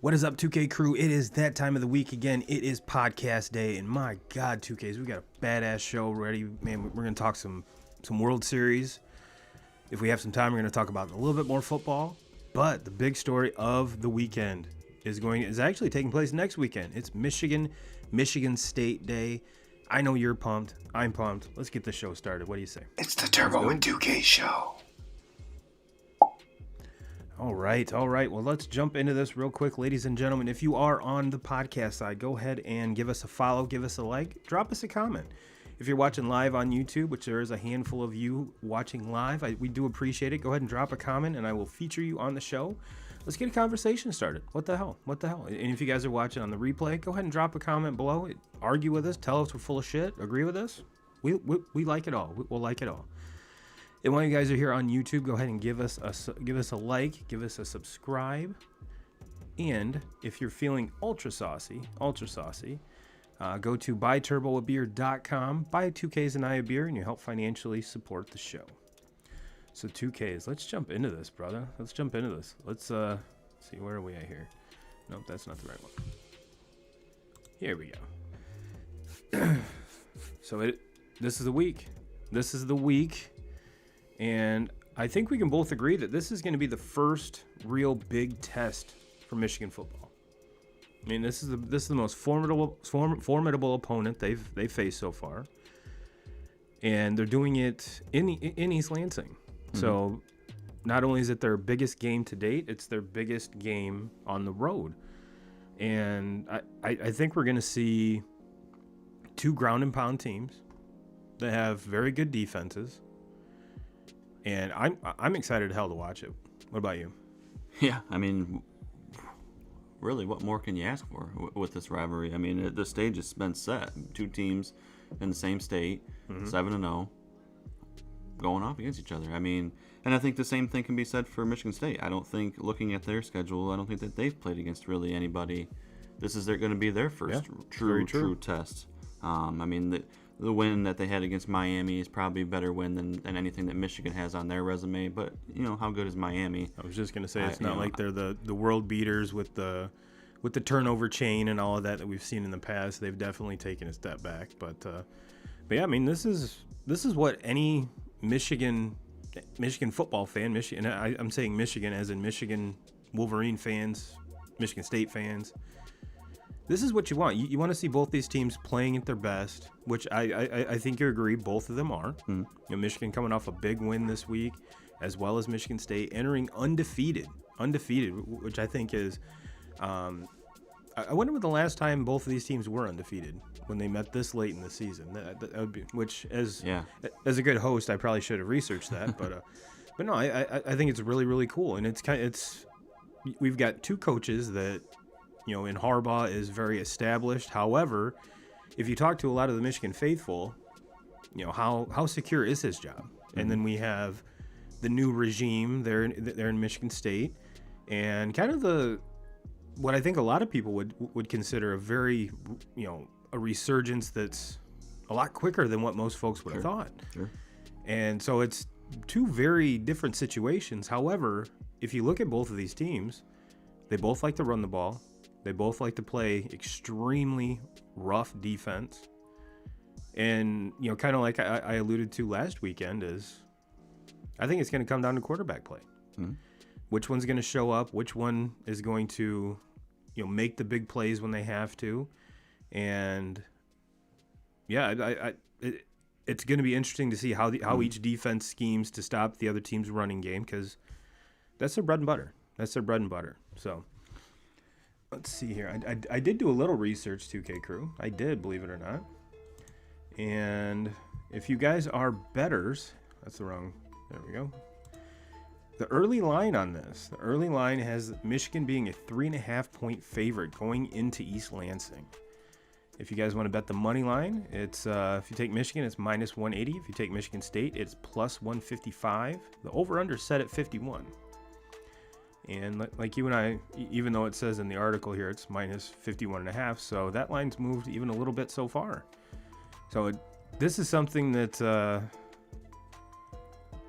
What is up, 2K crew? It is that time of the week again. It is podcast day, and my God, 2Ks, we got a badass show ready. Man, we're gonna talk some World Series. If we have some time, we're gonna talk about a little bit more football. But the big story of the weekend is actually taking place next weekend. It's Michigan State Day. I know you're pumped. I'm pumped. Let's get the show started. What do you say? It's the Turbo and 2K show. All right. Well, let's jump into this real quick, ladies and gentlemen. If you are on the podcast side, go ahead and give us a follow, give us a like, drop us a comment. If you're watching live on YouTube, which there is a handful of you watching live, we do appreciate it. Go ahead and drop a comment, and I will feature you on the show. Let's get a conversation started. What the hell? And if you guys are watching on the replay, go ahead and drop a comment below. Argue with us. Tell us we're full of shit. Agree with us. We like it all. We'll like it all. And while you guys are here on YouTube, go ahead and give us a like, give us a subscribe. And if you're feeling ultra saucy, go to buyturboabeer.com, buy 2Ks and I a beer, and you help financially support the show. So 2Ks, let's jump into this, brother. Let's see, where are we at here? Nope, that's not the right one. Here we go. This is the week. And I think we can both agree that this is going to be the first real big test for Michigan football. I mean, this is the most formidable opponent they've faced so far, and they're doing it in East Lansing. Mm-hmm. So, not only is it their biggest game to date, it's their biggest game on the road, and I think we're going to see two ground and pound teams that have very good defenses. And I'm excited to hell to watch it. What about you? Yeah, I mean, really, what more can you ask for with this rivalry? I mean, the stage has been set. Two teams in the same state, 7-0, going off against each other. I mean, and I think the same thing can be said for Michigan State. I don't think, looking at their schedule, I don't think that they've played against really anybody. This is going to be their first true test. I mean, the win that they had against Miami is probably a better win than anything that Michigan has on their resume. But, how good is Miami? I was just going to say, it's not like they're the world beaters with the turnover chain and all of that we've seen in the past. They've definitely taken a step back. But yeah, I mean, this is what any Michigan football fan, I'm saying Michigan as in Michigan Wolverine fans, Michigan State fans. This is what you want. You want to see both these teams playing at their best, which I think you agree both of them are. Mm-hmm. Michigan coming off a big win this week, as well as Michigan State entering undefeated, which I think is. I wonder when the last time both of these teams were undefeated, when they met this late in the season. That would be, which as a good host, I probably should have researched that, but no, I think it's really, really cool, and we've got two coaches that. In Harbaugh is very established. However, if you talk to a lot of the Michigan faithful, how secure is his job? Mm-hmm. And then we have the new regime there in Michigan State, and kind of what I think a lot of people would consider a very, a resurgence that's a lot quicker than what most folks would have thought. Sure. And so it's two very different situations. However, if you look at both of these teams, they both like to run the ball. They both like to play extremely rough defense. And, kind of like I alluded to last weekend is I think it's going to come down to quarterback play. Mm-hmm. Which one's going to show up? Which one is going to, make the big plays when they have to? And, yeah, it's going to be interesting to see how each defense schemes to stop the other team's running game, because that's their bread and butter. So. Let's see here. I did do a little research, 2K crew. I did, believe it or not. And if you guys are bettors, there we go. The early line on this, has Michigan being a 3.5-point favorite going into East Lansing. If you guys want to bet the money line, it's if you take Michigan, it's minus 180. If you take Michigan State, it's plus 155. The over/under set at 51. And like you and I, even though it says in the article here it's minus 51.5, so that line's moved even a little bit so far. So this is something that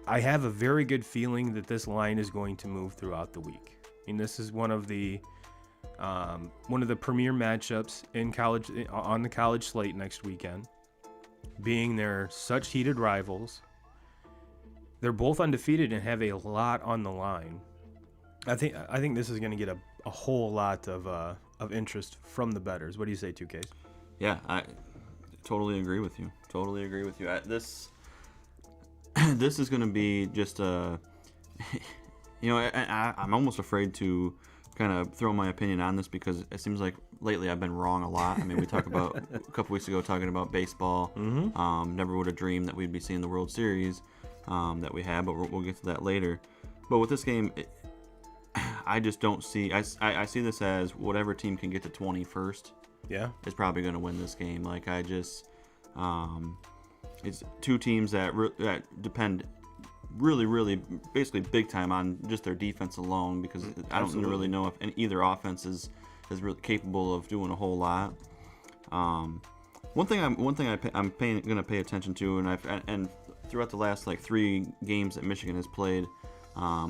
I have a very good feeling that this line is going to move throughout the week. I mean, this is one of the premier matchups in college, on the college slate next weekend. Being they're such heated rivals, they're both undefeated and have a lot on the line. I think this is going to get a whole lot of interest from the bettors. What do you say, 2Ks? Yeah, I totally agree with you. This is going to be just I'm almost afraid to kind of throw my opinion on this because it seems like lately I've been wrong a lot. I mean, we talked about a couple weeks ago talking about baseball. Never would have dreamed that we'd be seeing the World Series that we have, but we'll get to that later. But with this game, I just don't see. I see this as whatever team can get to 20 first. Yeah, is probably going to win this game. Like it's two teams that depend really, basically big time on just their defense alone because I don't really know if either offense is really capable of doing a whole lot. One thing I'm going to pay attention to, and throughout the last like 3 games that Michigan has played, I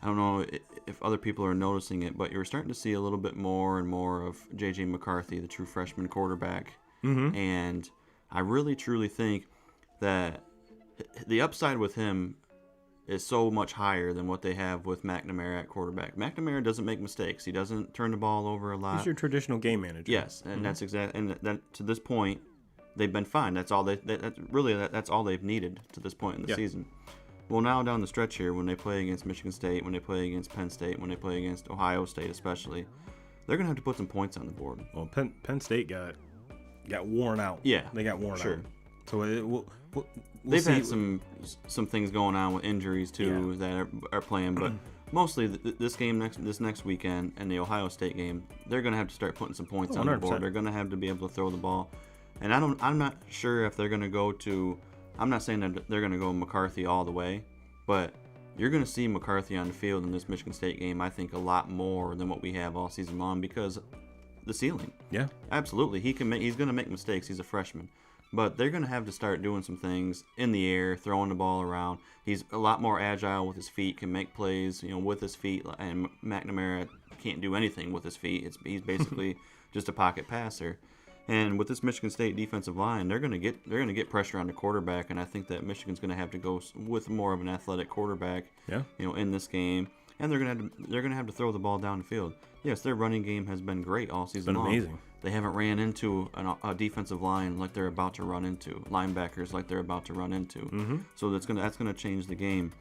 don't know if other people are noticing it, but you're starting to see a little bit more and more of J.J. McCarthy, the true freshman quarterback, and I really truly think that the upside with him is so much higher than what they have with McNamara at quarterback. McNamara doesn't make mistakes. He doesn't turn the ball over a lot. He's your traditional game manager. Yes, and that's exactly. And that to this point, they've been fine. That's all that's all they've needed to this point in the season. Well, now down the stretch here, when they play against Michigan State, when they play against Penn State, when they play against Ohio State, especially, they're gonna have to put some points on the board. Well, Penn State got worn out. Yeah, they got worn out. So they've had some things going on with injuries too that are playing, but mostly this next weekend and the Ohio State game, they're going to have to start putting some points on the board. They're going to have to be able to throw the ball, and I'm not sure if they're going to go to. I'm not saying that they're going to go McCarthy all the way, but you're going to see McCarthy on the field in this Michigan State game. I think a lot more than what we have all season long because the ceiling. Yeah, absolutely. He's going to make mistakes. He's a freshman. But they're going to have to start doing some things in the air, throwing the ball around. He's a lot more agile with his feet, can make plays, with his feet. And McNamara can't do anything with his feet. He's basically just a pocket passer. And with this Michigan State defensive line, they're going to get pressure on the quarterback. And I think that Michigan's going to have to go with more of an athletic quarterback, in this game. And they're going to have to throw the ball down the field. Yes, their running game has been great all season long. It's been amazing. They haven't ran into a defensive line like they're about to run into, linebackers like they're about to run into. So that's gonna change the game.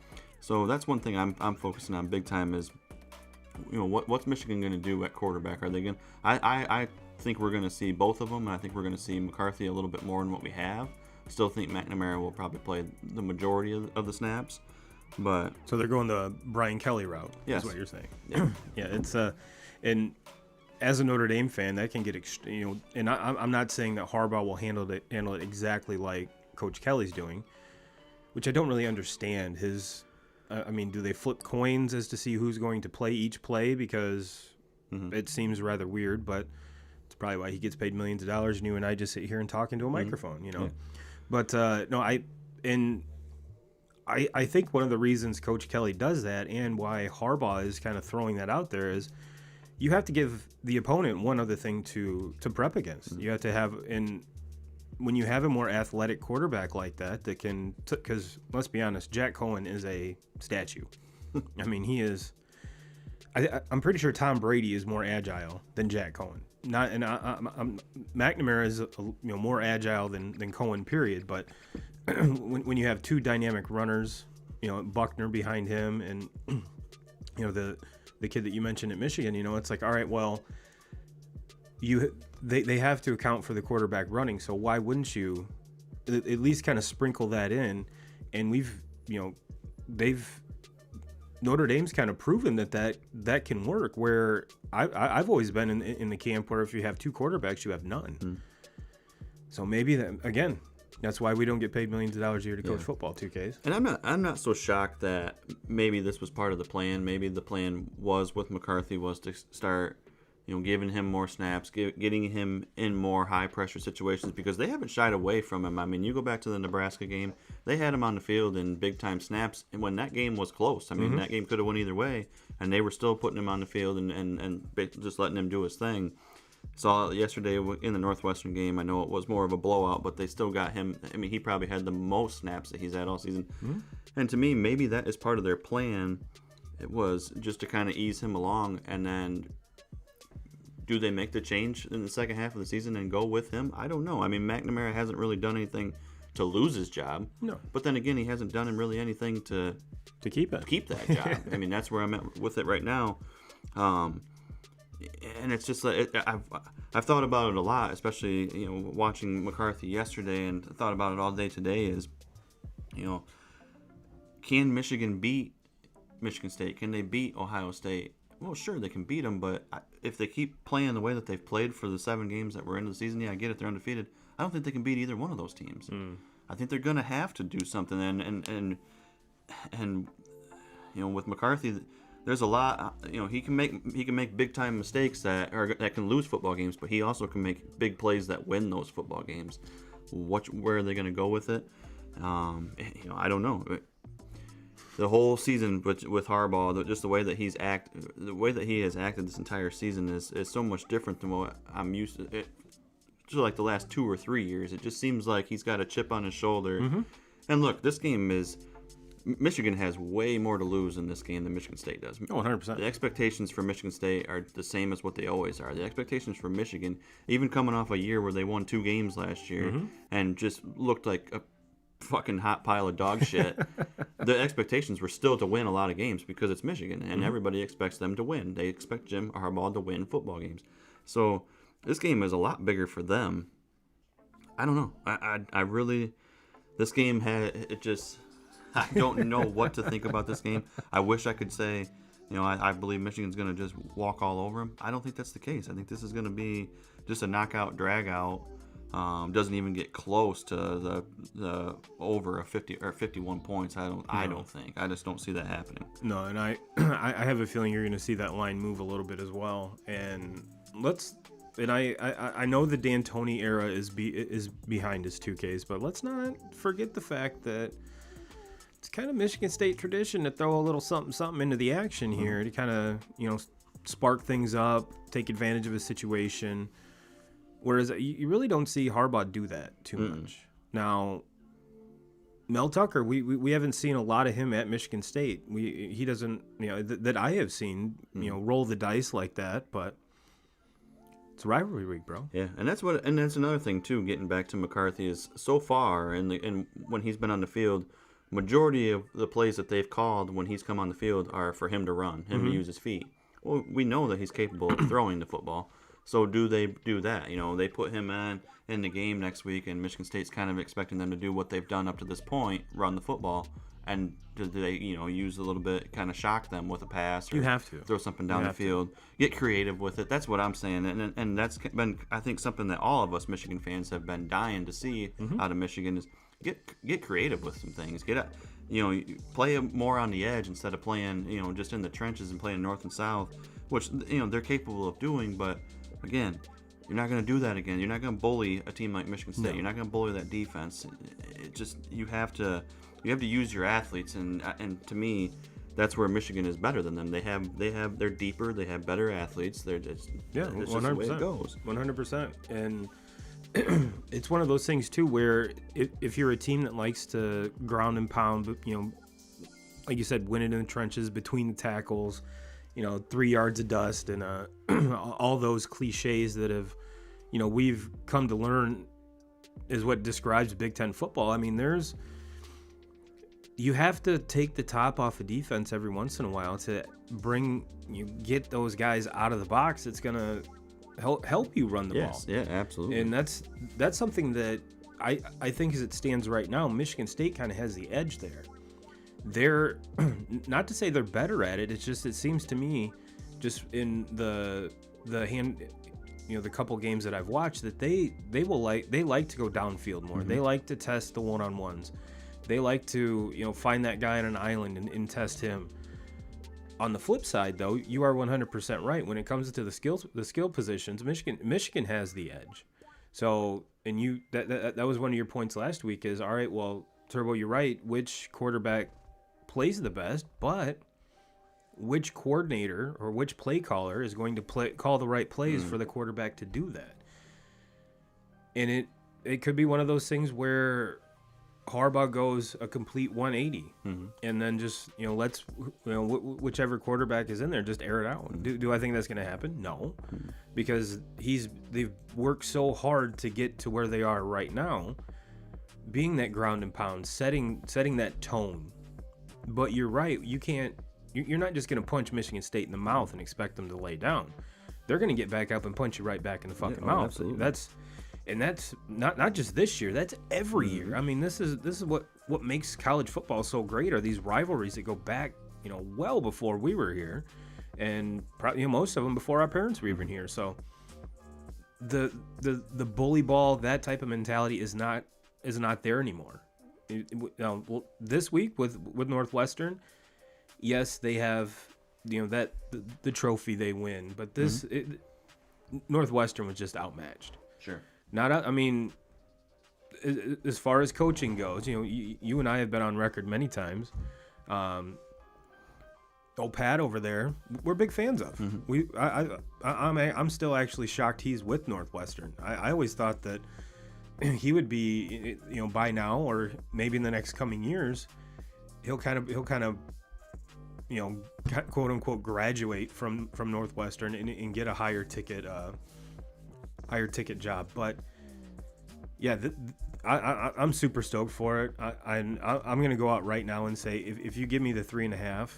So that's one thing I'm focusing on big time is, what's Michigan gonna do at quarterback? Are they gonna? I think we're gonna see both of them, and I think we're gonna see McCarthy a little bit more than what we have. Still think McNamara will probably play the majority of the snaps, but so they're going the Brian Kelly route. Yes. Is what you're saying. Yeah, it's and. As a Notre Dame fan, that can get and I'm not saying that Harbaugh will handle it exactly like Coach Kelly's doing, which I don't really understand. Do they flip coins as to see who's going to play each play? Because it seems rather weird, but it's probably why he gets paid millions of dollars, and you and I just sit here and talk into a microphone, Yeah. But no, I think one of the reasons Coach Kelly does that and why Harbaugh is kind of throwing that out there is, you have to give the opponent one other thing to prep against. You have to have, and when you have a more athletic quarterback like that can, because let's be honest, Jack Cohen is a statue. I mean, he is. I'm pretty sure Tom Brady is more agile than Jack Cohen. McNamara is more agile than Cohen. Period. But when you have two dynamic runners, Buckner behind him, and the kid that you mentioned at Michigan, it's like, all right, well, they have to account for the quarterback running, so why wouldn't you at least kind of sprinkle that in? And Notre Dame's kind of proven that can work, where I've always been in the camp where if you have two quarterbacks, you have none. So maybe that's why we don't get paid millions of dollars a year to coach football, 2Ks. And I'm not so shocked that maybe this was part of the plan. Maybe the plan was with McCarthy was to start, giving him more snaps, getting him in more high pressure situations, because they haven't shied away from him. I mean, you go back to the Nebraska game, they had him on the field in big time snaps, and when that game was close, I mean, that game could have went either way, and they were still putting him on the field and just letting him do his thing. Saw it yesterday in the Northwestern game. I know it was more of a blowout, but they still got him. I mean, he probably had the most snaps that he's had all season. And to me, maybe that is part of their plan. It was just to kind of ease him along, and then do they make the change in the second half of the season and go with him? I don't know. I mean, McNamara hasn't really done anything to lose his job. No. But then again, he hasn't done really anything to keep it. Keep that job. I mean, that's where I'm at with it right now. And it's just like I've thought about it a lot, especially watching McCarthy yesterday, and thought about it all day today. Is can Michigan beat Michigan State? Can they beat Ohio State? Well, sure, they can beat them, but if they keep playing the way that they've played for the 7 games that we're into the season, I get it, they're undefeated. I don't think they can beat either one of those teams. I think they're gonna have to do something, and with McCarthy, there's a lot. He can make big time mistakes that can lose football games, but he also can make big plays that win those football games. Where are they gonna go with it? I don't know. The whole season with Harbaugh, just the way that he has acted this entire season is so much different than what I'm used to. Just like the last 2 or 3 years, it just seems like he's got a chip on his shoulder. And look, this game Michigan has way more to lose in this game than Michigan State does. 100%. The expectations for Michigan State are the same as what they always are. The expectations for Michigan, even coming off a year where they won 2 games last year and just looked like a fucking hot pile of dog shit, the expectations were still to win a lot of games because it's Michigan, and everybody expects them to win. They expect Jim Harbaugh to win football games. So this game is a lot bigger for them. I don't know. I really, this game I don't know what to think about this game. I wish I could say, I believe Michigan's going to just walk all over them. I don't think that's the case. I think this is going to be just a knockout, drag out. Doesn't even get close to the over a 50 or 51 points. I don't think. I just don't see that happening. No, and I have a feeling you're going to see that line move a little bit as well. And I know the D'Antoni era is behind his 2Ks, but let's not forget the fact that it's kind of Michigan State tradition to throw a little something into the action here to kind of spark things up, take advantage of a situation. Whereas you really don't see Harbaugh do that too much. Now, Mel Tucker, we haven't seen a lot of him at Michigan State. He doesn't, that I have seen, roll the dice like that. But it's rivalry week, bro. Yeah, and that's another thing too. Getting back to McCarthy is so far, and when he's been on the field, majority of the plays that they've called when he's come on the field are for him to run, him to use his feet. Well, we know that he's capable of throwing the football. So do they do that? They put him in the game next week, and Michigan State's kind of expecting them to do what they've done up to this point, run the football. And do they, use a little bit, kind of shock them with a pass? Or you have to throw something down the field, get creative with it. That's what I'm saying, and that's been, I think, something that all of us Michigan fans have been dying to see out of Michigan is get creative with some things. Play more on the edge instead of playing, just in the trenches and playing north and south, which they're capable of doing, but. Again, you're not going to do that again. You're not going to bully a team like Michigan State. No. You're not going to bully that defense. You have to use your athletes, and to me, that's where Michigan is better than them. They're deeper. They have better athletes. They're just 100%. Just the way it goes. 100%. And it's one of those things too where if you're a team that likes to ground and pound, like you said, win it in the trenches between the tackles. 3 yards of dust and all those cliches that have, we've come to learn is what describes Big Ten football. I mean, you have to take the top off of defense every once in a while to get those guys out of the box. It's going to help you run the ball. Yeah, absolutely. And that's something that I think as it stands right now, Michigan State kind of has the edge there. They're not to say they're better at it. It's just it seems to me, just in the couple games that I've watched, that they like to go downfield more. They like to test the one-on-ones. They like to find that guy on an island and test him. On the flip side, though, you are 100% right. When it comes to the skill positions, Michigan has the edge. So, and that was one of your points last week. Is all right. Well, Turbo, you're right. Which quarterback plays the best, but which coordinator or which play caller is going to call the right plays for the quarterback to do that? And it could be one of those things where Harbaugh goes a complete 180 and then just let's whichever quarterback is in there just air it out. Do I think that's going to happen? No, because they've worked so hard to get to where they are right now being that ground and pound, setting that tone. But you're right. You can't. You're not just going to punch Michigan State in the mouth and expect them to lay down. They're going to get back up and punch you right back in the fucking mouth. Absolutely. That's not just this year. That's every year. I mean, this is what makes college football so great. Are these rivalries that go back, well before we were here, and probably most of them before our parents were even here. So the bully ball, that type of mentality is not there anymore. This week with Northwestern, yes, they have that the trophy they win, but Northwestern was just outmatched. Sure. I mean, as far as coaching goes, you and I have been on record many times. Old Pat over there, we're big fans of. I'm still actually shocked he's with Northwestern. I always thought that he would be, by now or maybe in the next coming years, he'll kind of quote unquote graduate from Northwestern and get a higher ticket job. But yeah, I'm super stoked for it. I'm gonna go out right now and say if you give me the 3.5,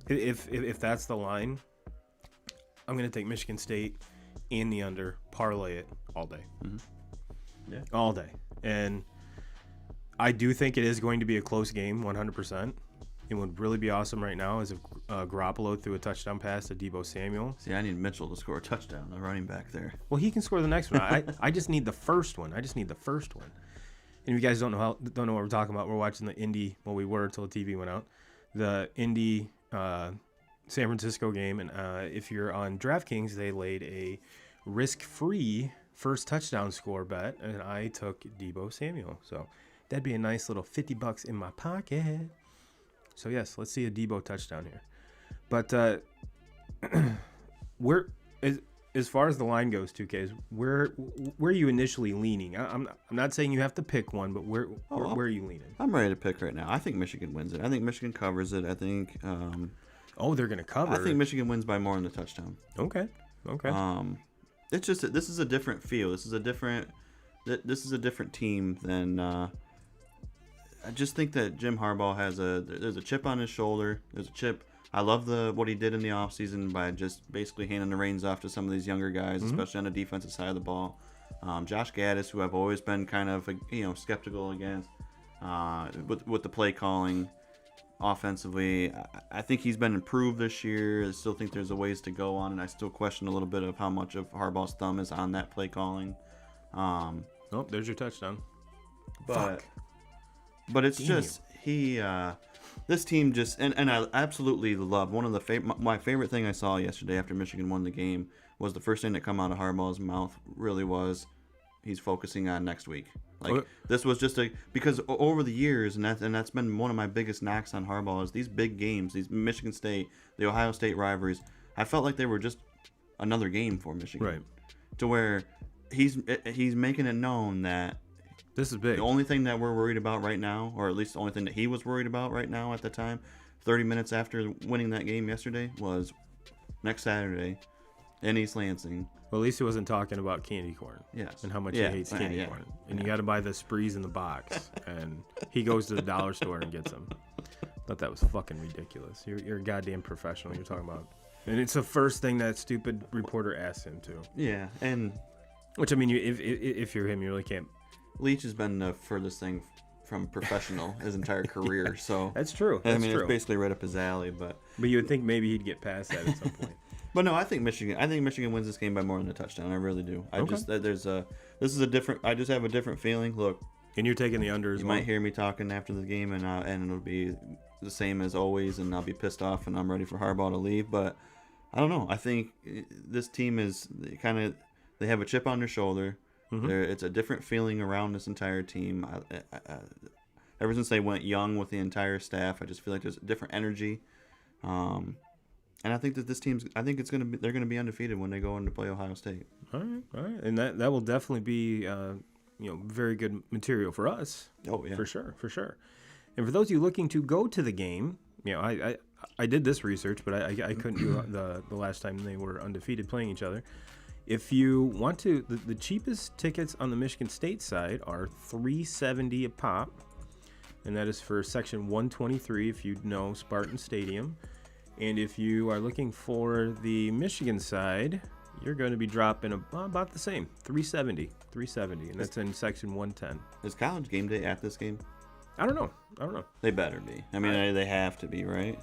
if that's the line, I'm gonna take Michigan State in the under, parlay it all day. Yeah, all day. And I do think it is going to be a close game, 100%. It would really be awesome right now is if Garoppolo threw a touchdown pass to Deebo Samuel. See, I need Mitchell to score a touchdown, a running back there. Well, he can score the next one. I just need the first one. And if you guys don't know what we're talking about, we're watching the Indy. Well, we were until the TV went out. The Indy San Francisco game, and if you're on DraftKings, they laid a risk-free first touchdown score bet, and I took Deebo Samuel. So that'd be a nice little $50 in my pocket. So yes, let's see a Deebo touchdown here. But as far as the line goes, 2Ks, where are you initially leaning? I'm not saying you have to pick one, but where are you leaning? I'm ready to pick right now. I think Michigan wins it. I think Michigan covers it. I think. They're gonna cover. I think Michigan wins by more than the touchdown. Okay. It's just this is a different feel. This is a different team than. I just think that Jim Harbaugh there's a chip on his shoulder. There's a chip. I love what he did in the offseason by just basically handing the reins off to some of these younger guys, especially on the defensive side of the ball. Josh Gaddis, who I've always been kind of skeptical against with the play calling offensively. I think he's been improved this year. I still think there's a ways to go on, and I still question a little bit of how much of Harbaugh's thumb is on that play calling. There's your touchdown. But it's just this team just and I absolutely love one of my favorite thing I saw yesterday after Michigan won the game was the first thing that come out of Harbaugh's mouth really was he's focusing on next week. This was just because over the years and that's been one of my biggest knocks on Harbaugh is these big games, these Michigan State, the Ohio State rivalries. I felt like they were just another game for Michigan, right? To where he's making it known that. This is big. The only thing that we're worried about right now, or at least the only thing that he was worried about right now at the time, 30 minutes after winning that game yesterday, was next Saturday in East Lansing. Well, at least he wasn't talking about candy corn. Yes. And how much he hates candy corn. And you got to buy the sprees in the box. And he goes to the dollar store and gets them. Thought that was fucking ridiculous. You're a goddamn professional. You're talking about. And it's the first thing that stupid reporter asked him to. Yeah. Which, I mean, if you're him, you really can't. Leach has been the furthest thing from professional his entire career, so that's true. It's basically right up his alley. But you would think maybe he'd get past that at some point. But no, I think Michigan wins this game by more than a touchdown. I really do. I just have a different feeling. Look, and you're taking the under as well. You might hear me talking after the game, and it'll be the same as always, and I'll be pissed off, and I'm ready for Harbaugh to leave. But I don't know. I think this team they have a chip on their shoulder. It's a different feeling around this entire team. Ever since they went young with the entire staff, I just feel like there's a different energy. And I think that this team's. I think they're gonna be undefeated when they go in to play Ohio State. All right, and that will definitely be very good material for us. Oh yeah, for sure. And for those of you looking to go to the game, I did this research, but I couldn't do the last time they were undefeated playing each other. If you want to, the cheapest tickets on the Michigan State side are $370 a pop, and that is for section 123 if you know Spartan Stadium. And if you are looking for the Michigan side, you're going to be dropping about the same, $370, and that's in section 110. Is College Game Day at this game? I don't know. They better be. I mean, they have to be, right?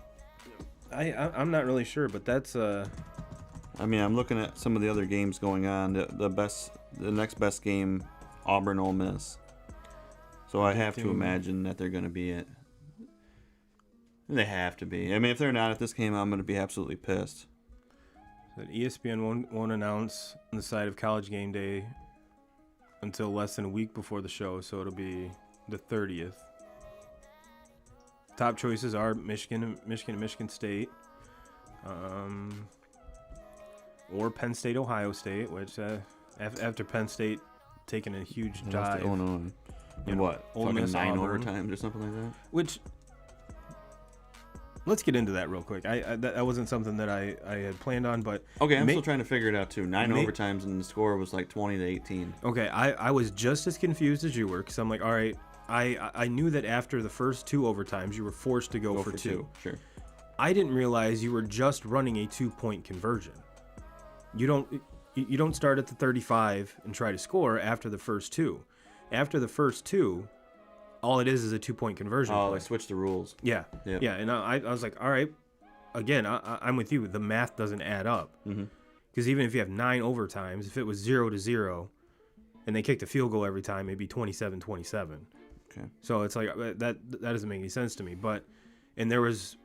I'm not really sure, but that's I mean, I'm looking at some of the other games going on. The next best game, Auburn Ole Miss. So I have to imagine that they're going to be it. They have to be. I mean, if they're not at this game, I'm going to be absolutely pissed. That ESPN won't announce on the side of College Game Day until less than a week before the show, so it'll be the 30th. Top choices are Michigan, and Michigan State, or Penn State, Ohio State, which after Penn State taking a huge dive. Illinois. And what? Ole Fucking Miss, 9 Auburn. overtimes or something like that? Which, let's get into that real quick. That wasn't something that I had planned on, but okay, I'm still trying to figure it out too. 9 overtimes and the score was like 20-18. Okay, I was just as confused as you were, because I'm like, all right, I knew that after the first 2 overtimes you were forced to go for two. Sure. I didn't realize you were just running a 2-point conversion. You don't start at the 35 and try to score after the first 2. After the first 2, all it is a 2-point conversion. Oh, play. I switched the rules. Yeah. Yep. Yeah, and I was like, all right, again, I'm with you. The math doesn't add up. Because even if you have 9 overtimes, if it was 0-0 and they kicked a field goal every time, it'd be 27-27. Okay. So it's like that doesn't make any sense to me. And there was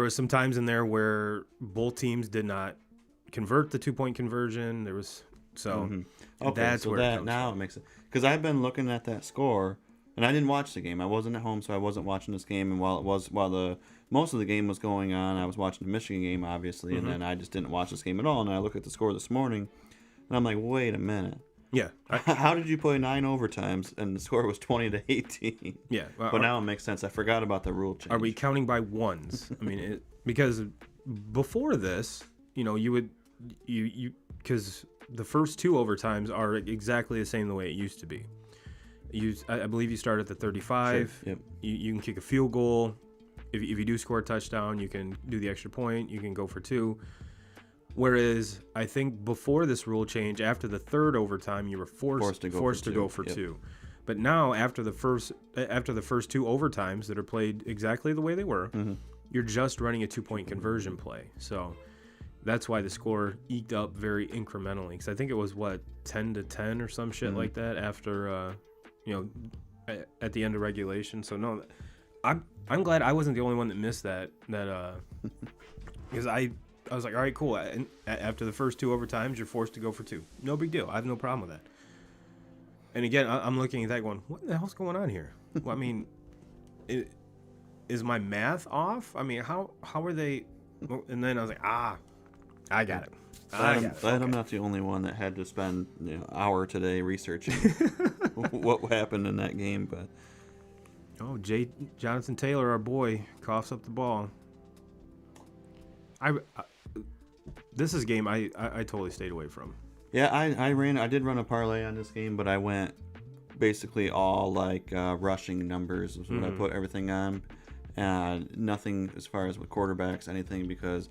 some times in there where both teams did not convert the 2-point conversion. There was okay, that's so where that it comes now from. it makes it, because I've been looking at that score and I didn't watch the game. I wasn't at home, so I wasn't watching this game. And while the most of the game was going on, I was watching the Michigan game, obviously, and then I just didn't watch this game at all. And I look at the score this morning, and I'm like, wait a minute. Yeah. How did you play 9 overtimes and the score was 20-18? Yeah. But now it makes sense. I forgot about the rule change. Are we counting by ones? I mean, because before this, you because the first 2 overtimes are exactly the same the way it used to be. I believe you start at the 35. Sure. Yep. You can kick a field goal. If you do score a touchdown, you can do the extra point. You can go for 2. Whereas I think before this rule change, after the 3rd overtime, you were forced to go for 2. But now after the first 2 overtimes that are played exactly the way they were, you're just running a 2-point conversion play. So that's why the score eked up very incrementally. Because I think it was 10-10 or some shit like that after at the end of regulation. So no, I'm glad I wasn't the only one that missed that because I was like, all right, cool. And after the first 2 overtimes, you're forced to go for 2. No big deal. I have no problem with that. And again, I'm looking at that going, what the hell's going on here? Well, I mean, is my math off? I mean, how are they? And then I was like, I got it. Glad I'm not the only one that had to spend an hour today researching what happened in that game. But Jonathan Taylor, our boy, coughs up the ball. This is a game I totally stayed away from. Yeah, I did run a parlay on this game, but I went basically all like rushing numbers is what I put everything on. Nothing as far as with quarterbacks, anything, because,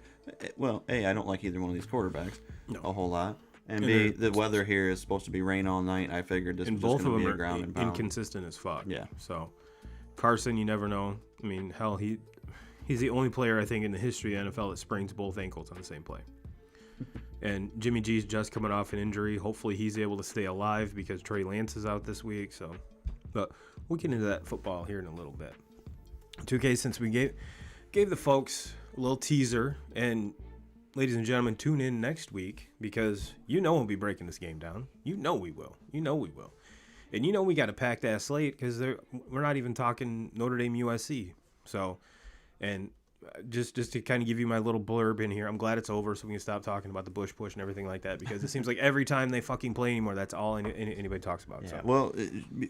well, A, I don't like either one of these quarterbacks a whole lot. And B, the weather here is supposed to be rain all night. I figured this was just going to be a ground and pound. Inconsistent as fuck. Yeah. So, Carson, you never know. I mean, hell, he's the only player, I think, in the history of the NFL that sprains both ankles on the same play. And Jimmy G's just coming off an injury. Hopefully he's able to stay alive because Trey Lance is out this week. So, but we'll get into that football here in a little bit. 2K, since we gave the folks a little teaser, and ladies and gentlemen, tune in next week because we'll be breaking this game down. We will. And we got a packed ass slate because we're not even talking Notre Dame USC. So, and just to kind of give you my little blurb in here, I'm glad it's over so we can stop talking about the Bush push and everything like that, because it seems like every time they fucking play anymore, that's all anybody talks about. Yeah. So. Well,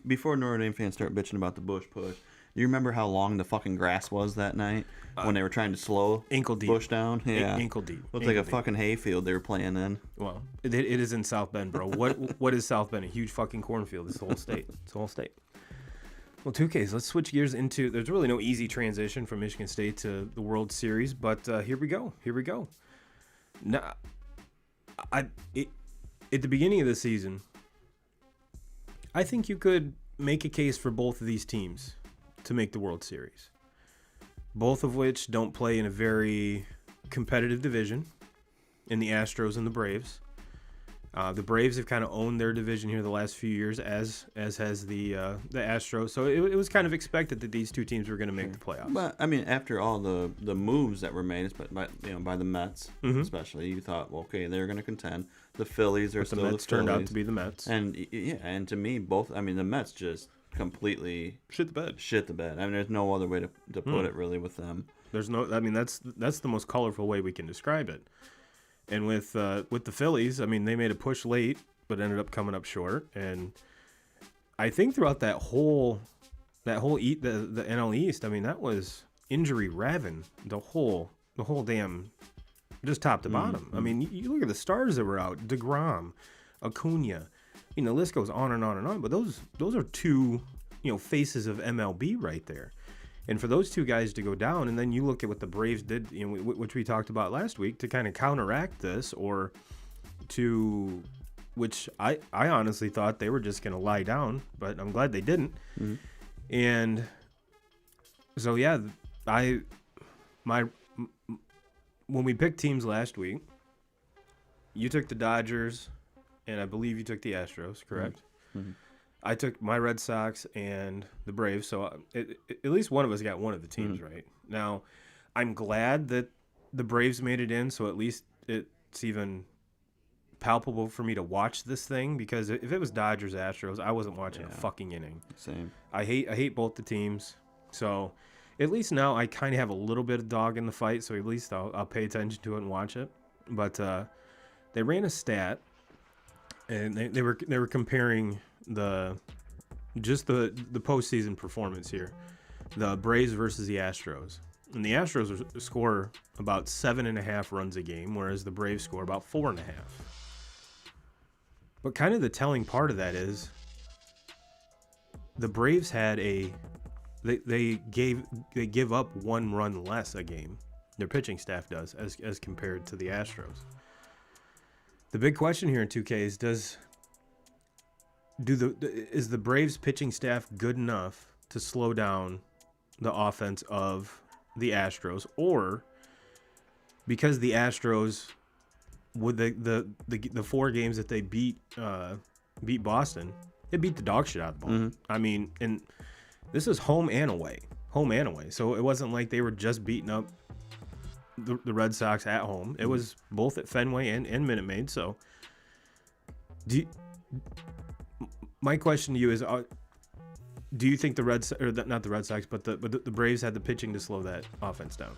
before Notre Dame fans start bitching about the Bush push, You remember how long the fucking grass was that night when they were trying to slow ankle deep. Bush down? Yeah, ankle deep. Looked like a fucking hayfield they were playing in. Well, it is in South Bend, bro. What is South Bend? A huge fucking cornfield. It's the whole state. It's the whole state. Well, 2Ks. Let's switch gears into. There's really no easy transition from Michigan State to the World Series, but here we go. Here we go. Now, at the beginning of the season, I think you could make a case for both of these teams to make the World Series. Both of which don't play in a very competitive division in the Astros and the Braves. The Braves have kind of owned their division here the last few years, as has the Astros. So it was kind of expected that these two teams were going to make the playoffs. But I mean, after all the moves that were made, by the Mets, especially, you thought, well, okay, they're going to contend. The Phillies are still the Mets. Turned out to be the Mets, and to me, both. I mean, the Mets just completely shit the bed. I mean, there's no other way to put it really with them. There's no. I mean, that's the most colorful way we can describe it. And with the Phillies, I mean, they made a push late, but ended up coming up short. And I think throughout the NL East, I mean, that was injury raven. The whole damn, just top to bottom. I mean, you look at the stars that were out: DeGrom, Acuna. You know, the list goes on and on and on. But those are two, faces of MLB right there. And for those two guys to go down, and then you look at what the Braves did, which we talked about last week, to kind of counteract this, or to, which I honestly thought they were just going to lie down, but I'm glad they didn't. Mm-hmm. And so, yeah, when we picked teams last week, you took the Dodgers, and I believe you took the Astros, correct? Mm-hmm. I took my Red Sox and the Braves, so at least one of us got one of the teams right. Now, I'm glad that the Braves made it in, so at least it's even palpable for me to watch this thing, because if it was Dodgers Astros, I wasn't watching a fucking inning. Same. I hate both the teams, so at least now I kind of have a little bit of dog in the fight, so at least I'll pay attention to it and watch it. But they ran a stat, and they were comparing the postseason performance here, the Braves versus the Astros, and the Astros score about 7.5 runs a game, whereas the Braves score about 4.5. But kind of the telling part of that is the Braves had they give up 1 run less a game. Their pitching staff does as compared to the Astros. The big question here in 2K is is the Braves pitching staff good enough to slow down the offense of the Astros, or because the Astros, with the 4 games that they beat Boston, they beat the dog shit out of the ball. Mm-hmm. I mean, and this is home and away, so it wasn't like they were just beating up the Red Sox at home. It was both at Fenway and Minute Maid. So my question to you is, do you think not the Red Sox, but the Braves had the pitching to slow that offense down?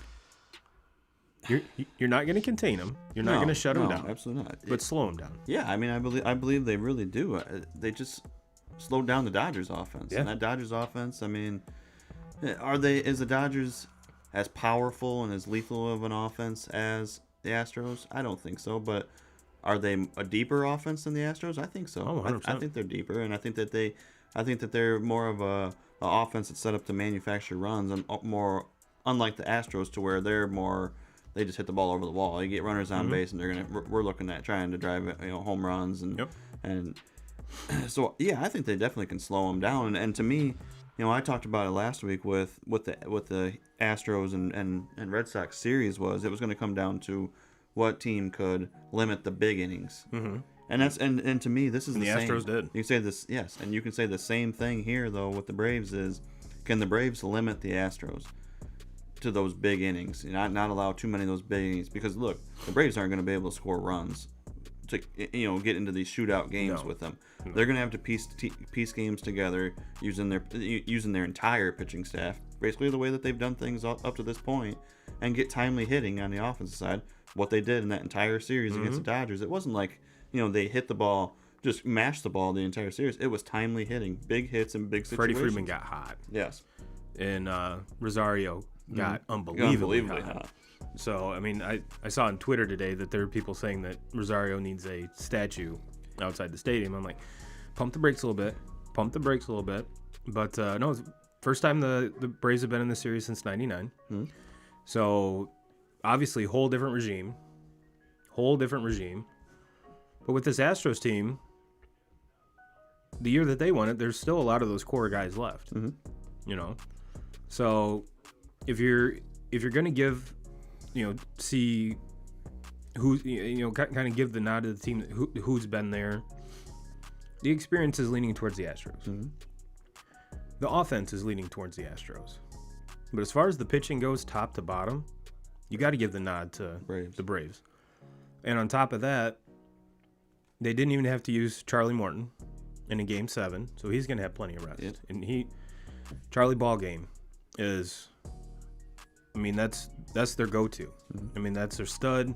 You're not going to contain them. You're not going to shut them down. Absolutely not. But slow them down. Yeah, I mean, I believe they really do. They just slowed down the Dodgers offense. Yeah. And that Dodgers offense, I mean, is the Dodgers as powerful and as lethal of an offense as the Astros? I don't think so, but are they a deeper offense than the Astros? I think so. Oh, I think they're deeper, and I think that they're more of a offense that's set up to manufacture runs, and more unlike the Astros, to where they just hit the ball over the wall. You get runners on base, and we're looking at trying to drive home runs, and so yeah, I think they definitely can slow them down. And to me, I talked about it last week with the Astros and Red Sox series, it was going to come down to what team could limit the big innings. Mm-hmm. And that's and to me, this is the same. Astros did. You can say this, yes, and you can say the same thing here though with the Braves is, can the Braves limit the Astros to those big innings, not allow too many of those big innings? Because look, the Braves aren't going to be able to score runs to get into these shootout games with them. No. They're going to have to piece games together using their entire pitching staff, basically the way that they've done things up to this point, and get timely hitting on the offensive side. What they did in that entire series against the Dodgers, it wasn't like they hit the ball, just mashed the ball the entire series. It was timely hitting, big hits and big situations. Freddie Freeman got hot. Yes. and Rosario got unbelievably hot. So, I mean, I saw on Twitter today that there are people saying that Rosario needs a statue outside the stadium. I'm like, pump the brakes a little bit. But, no, it's the first time the Braves have been in the series since 99. Mm-hmm. So, obviously, whole different regime. But with this Astros team, the year that they won it, there's still a lot of those core guys left. Mm-hmm. You know? So, if you're going to give... see who, kind of give the nod to the team who's been there. The experience is leaning towards the Astros. Mm-hmm. The offense is leaning towards the Astros. But as far as the pitching goes, top to bottom, you got to give the nod to the Braves. And on top of that, they didn't even have to use Charlie Morton in a Game 7, so he's going to have plenty of rest. Yep. And Charlie ball game is... I mean, that's their go-to. Mm-hmm. I mean, that's their stud.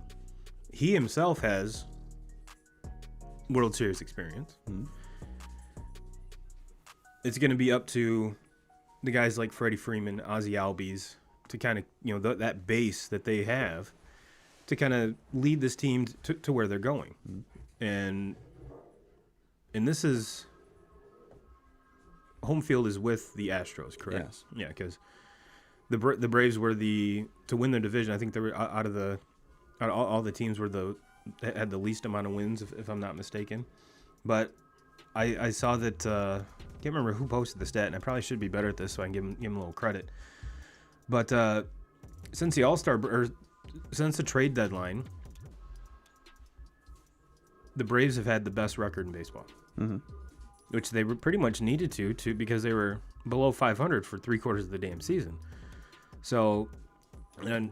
He himself has World Series experience. Mm-hmm. It's going to be up to the guys like Freddie Freeman, Ozzie Albies, to kind of, that base that they have to kind of lead this team to where they're going. Mm-hmm. And this is... Home field is with the Astros, correct? Yes. Yeah, because... The Braves were to win their division. I think they were out of all the teams had the least amount of wins, if I'm not mistaken. But I saw that can't remember who posted the stat, and I probably should be better at this, so I can give him a little credit. But since the trade deadline, the Braves have had the best record in baseball, mm-hmm. which they were pretty much needed to because they were below 500 for 3/4 of the damn season. So, and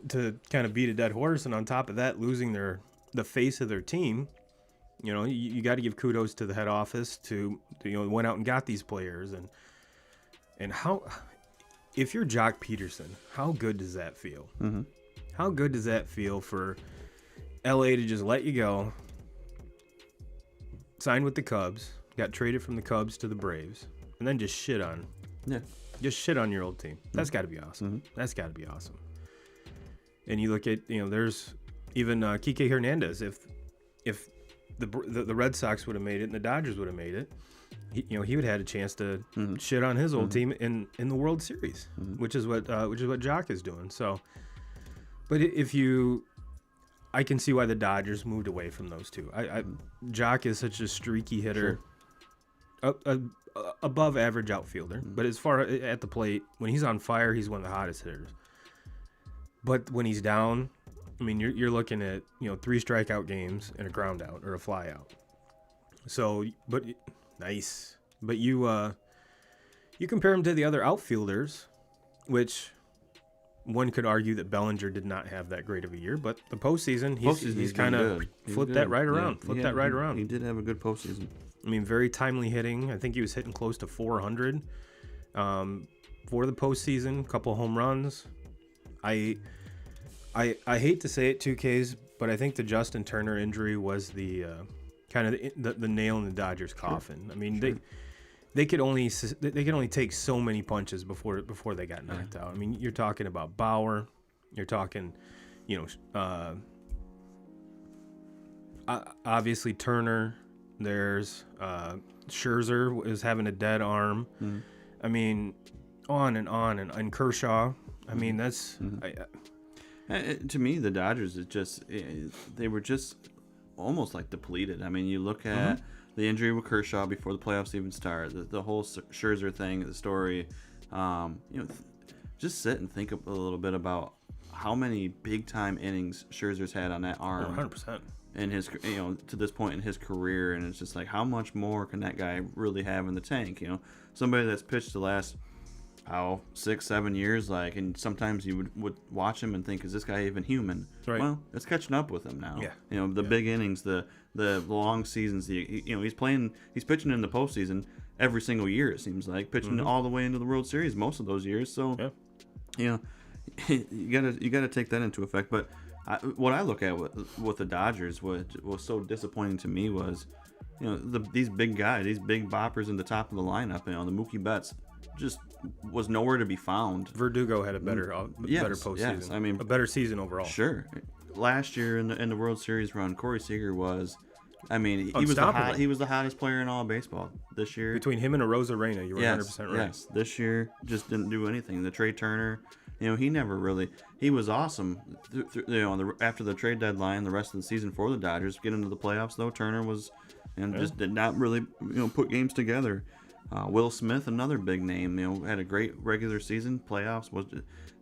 to kind of beat a dead horse, and on top of that, losing the face of their team, you got to give kudos to the head office to went out and got these players, and how, if you're Jock Peterson, how good does that feel? Mm-hmm. How good does that feel for LA to just let you go, sign with the Cubs, got traded from the Cubs to the Braves, and then just shit on? Yeah. Just shit on your old team. That's got to be awesome. Mm-hmm. That's got to be awesome. And you look at, there's even Kike Hernandez. If the Red Sox would have made it and the Dodgers would have made it, he would have had a chance to mm-hmm. shit on his old team in the World Series, mm-hmm. which is what Jock is doing. So, but I can see why the Dodgers moved away from those two. Jock is such a streaky hitter. Sure. Above average outfielder, but as far at the plate, when he's on fire, he's one of the hottest hitters. But when he's down, I mean, you're looking at 3 strikeout games and a ground out or a fly out. So, but nice. But you compare him to the other outfielders, which one could argue that Bellinger did not have that great of a year, but the postseason, he's kind of flipped that right around. He did have a good postseason. I mean, very timely hitting. I think he was hitting close to 400 for the postseason. A couple home runs. I hate to say it, 2Ks, but I think the Justin Turner injury was the kind of the nail in the Dodgers' coffin. I mean, they could only take so many punches before they got knocked out. I mean, you're talking about Bauer. You're talking, obviously Turner. There's Scherzer is having a dead arm. Mm-hmm. I mean, on, and Kershaw. I mean, that's to me, the Dodgers they were just almost like depleted. I mean, you look at mm-hmm. the injury with Kershaw before the playoffs even start, the whole Scherzer thing, the story. Just sit and think a little bit about how many big time innings Scherzer's had on that arm. 100%. In his, to this point in his career, and it's just like, how much more can that guy really have in the tank? Somebody that's pitched the last 6-7 years, and sometimes you would watch him and think, is this guy even human? Right. Well, it's catching up with him now. Yeah. The big innings, the long seasons. He's pitching in the postseason every single year. It seems like pitching mm-hmm. all the way into the World Series most of those years. So, you gotta take that into effect, but. What I look at with the Dodgers, what was so disappointing to me was, these big guys, these big boppers in the top of the lineup, the Mookie Betts, just was nowhere to be found. Verdugo had a better postseason. Yes. I mean, a better season overall. Sure. Last year in the World Series run, Corey Seager was, I mean, he Unstoppable. was the hottest player in all of baseball this year. Between him and Arozarena, you were 100% right. Yes, this year just didn't do anything. The Trey Turner, he never really. He was awesome. After the trade deadline, the rest of the season for the Dodgers, get into the playoffs though. Turner was, just did not really put games together. Will Smith, another big name, had a great regular season. Playoffs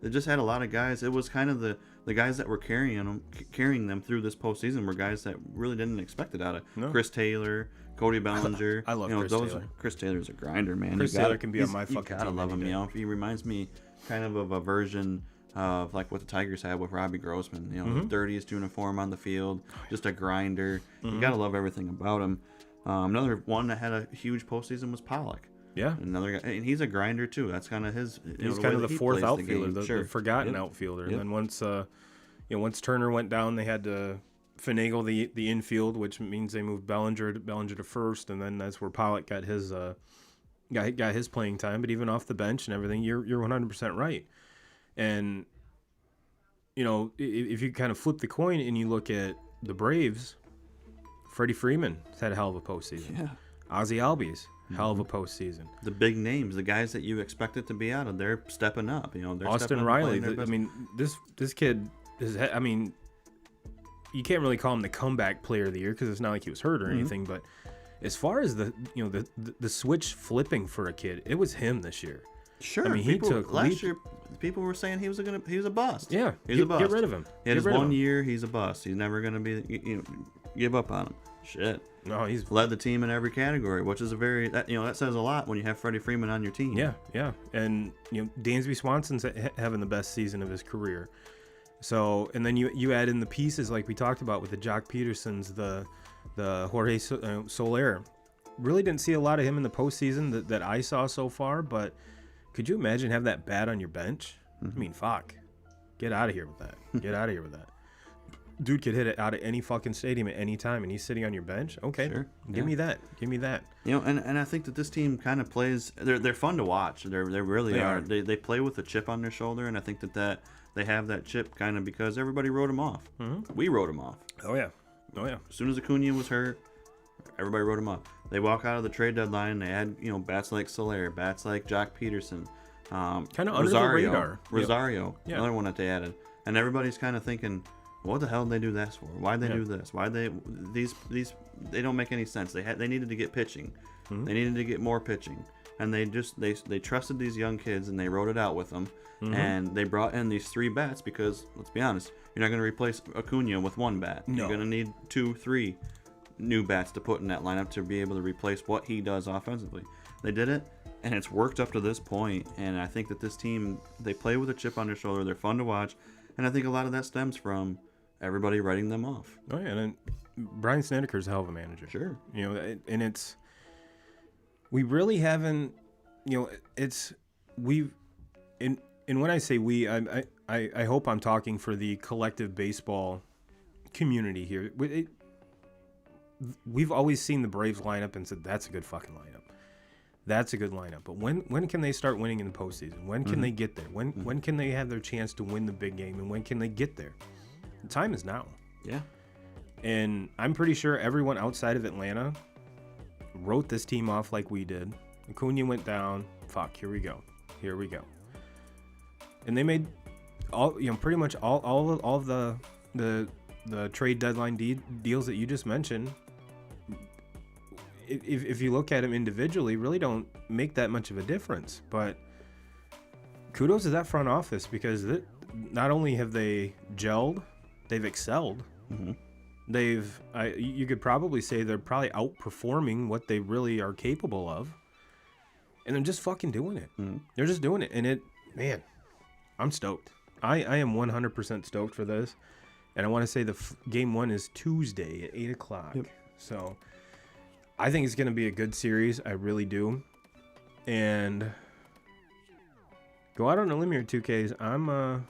they just had a lot of guys. It was kind of the guys that were carrying them through this postseason were guys that really didn't expect it out of. No. Chris Taylor, Cody Bellinger. I love Chris Taylor. Chris Taylor's a grinder, man. Chris Taylor can be on my fucking team. You gotta love him. He reminds me kind of a version of like what the Tigers had with Robbie Grossman. The dirtiest uniform on the field, just a grinder. You gotta love everything about him. Another one that had a huge postseason was Pollock. Yeah, another guy, and he's a grinder too. That's kind of his. He's kind of the fourth outfielder, the forgotten outfielder. Yep. And then once Turner went down, they had to finagle the infield, which means they moved Bellinger to first, and then that's where Pollock got his playing time. But even off the bench and everything, you're 100% right. And if you kind of flip the coin and you look at the Braves, Freddie Freeman has had a hell of a postseason. Yeah, Ozzie Albies. Hell of a postseason. The big names, the guys that you expected to be out of, they're stepping up. They're Austin Riley. This kid is. I mean, you can't really call him the comeback player of the year because it's not like he was hurt or anything. But as far as the switch flipping for a kid, it was him this year. Sure. I mean, he took last year. People were saying he was a bust. Yeah, he's a bust. Get rid of him. In his 1 year, he's a bust. He's never gonna be. Give up on him. Shit. No, he's led the team in every category, which is that says a lot when you have Freddie Freeman on your team. Yeah, and Dansby Swanson's having the best season of his career. So, and then you add in the pieces like we talked about with the Jock Petersons, the Jorge Soler. Really didn't see a lot of him in the postseason that I saw so far, but could you imagine have that bat on your bench? I mean, fuck, get out of here with that. Get out of here with that. Dude could hit it out of any fucking stadium at any time, and he's sitting on your bench. Okay, sure. Give me that. And I think that this team kind of plays. They're fun to watch. They really are. They play with a chip on their shoulder, and I think that they have that chip kind of because everybody wrote them off. Mm-hmm. We wrote them off. Oh yeah. As soon as Acuna was hurt, everybody wrote him off. They walk out of the trade deadline. They had bats like Soler, bats like Jock Peterson, kind of under the radar. Rosario, another one that they added, and everybody's kind of thinking, what the hell did they do this for? Why'd they do this? Why'd they these they don't make any sense. They needed to get pitching. Mm-hmm. They needed to get more pitching. And they trusted these young kids and they wrote it out with them. Mm-hmm. And they brought in these 3 bats because let's be honest, you're not going to replace Acuna with 1 bat. No. You're going to need 2, 3 new bats to put in that lineup to be able to replace what he does offensively. They did it and it's worked up to this point, and I think that this team, they play with a chip on their shoulder. They're fun to watch, and I think a lot of that stems from everybody writing them off. Oh yeah, and then Brian Snedeker's a hell of a manager. Sure. And we really haven't, and when I say we, I hope I'm talking for the collective baseball community here. We've always seen the Braves lineup and said, that's a good fucking lineup. That's a good lineup. But when can they start winning in the postseason? When can they get there? When can they have their chance to win the big game? And when can they get there? The time is now. Yeah. And I'm pretty sure everyone outside of Atlanta wrote this team off like we did. Acuna went down. Fuck, here we go. And they made pretty much all of the trade deadline deals that you just mentioned. If you look at them individually, really don't make that much of a difference. But kudos to that front office because not only have they gelled, they've excelled. Mm-hmm. You could probably say they're probably outperforming what they really are capable of. And they're just fucking doing it. Mm-hmm. They're just doing it. And man, I'm stoked. I am 100% stoked for this. And I want to say game 1 is Tuesday at 8 o'clock. Yep. So I think it's going to be a good series. I really do. And go out on a limb here, 2Ks. I'm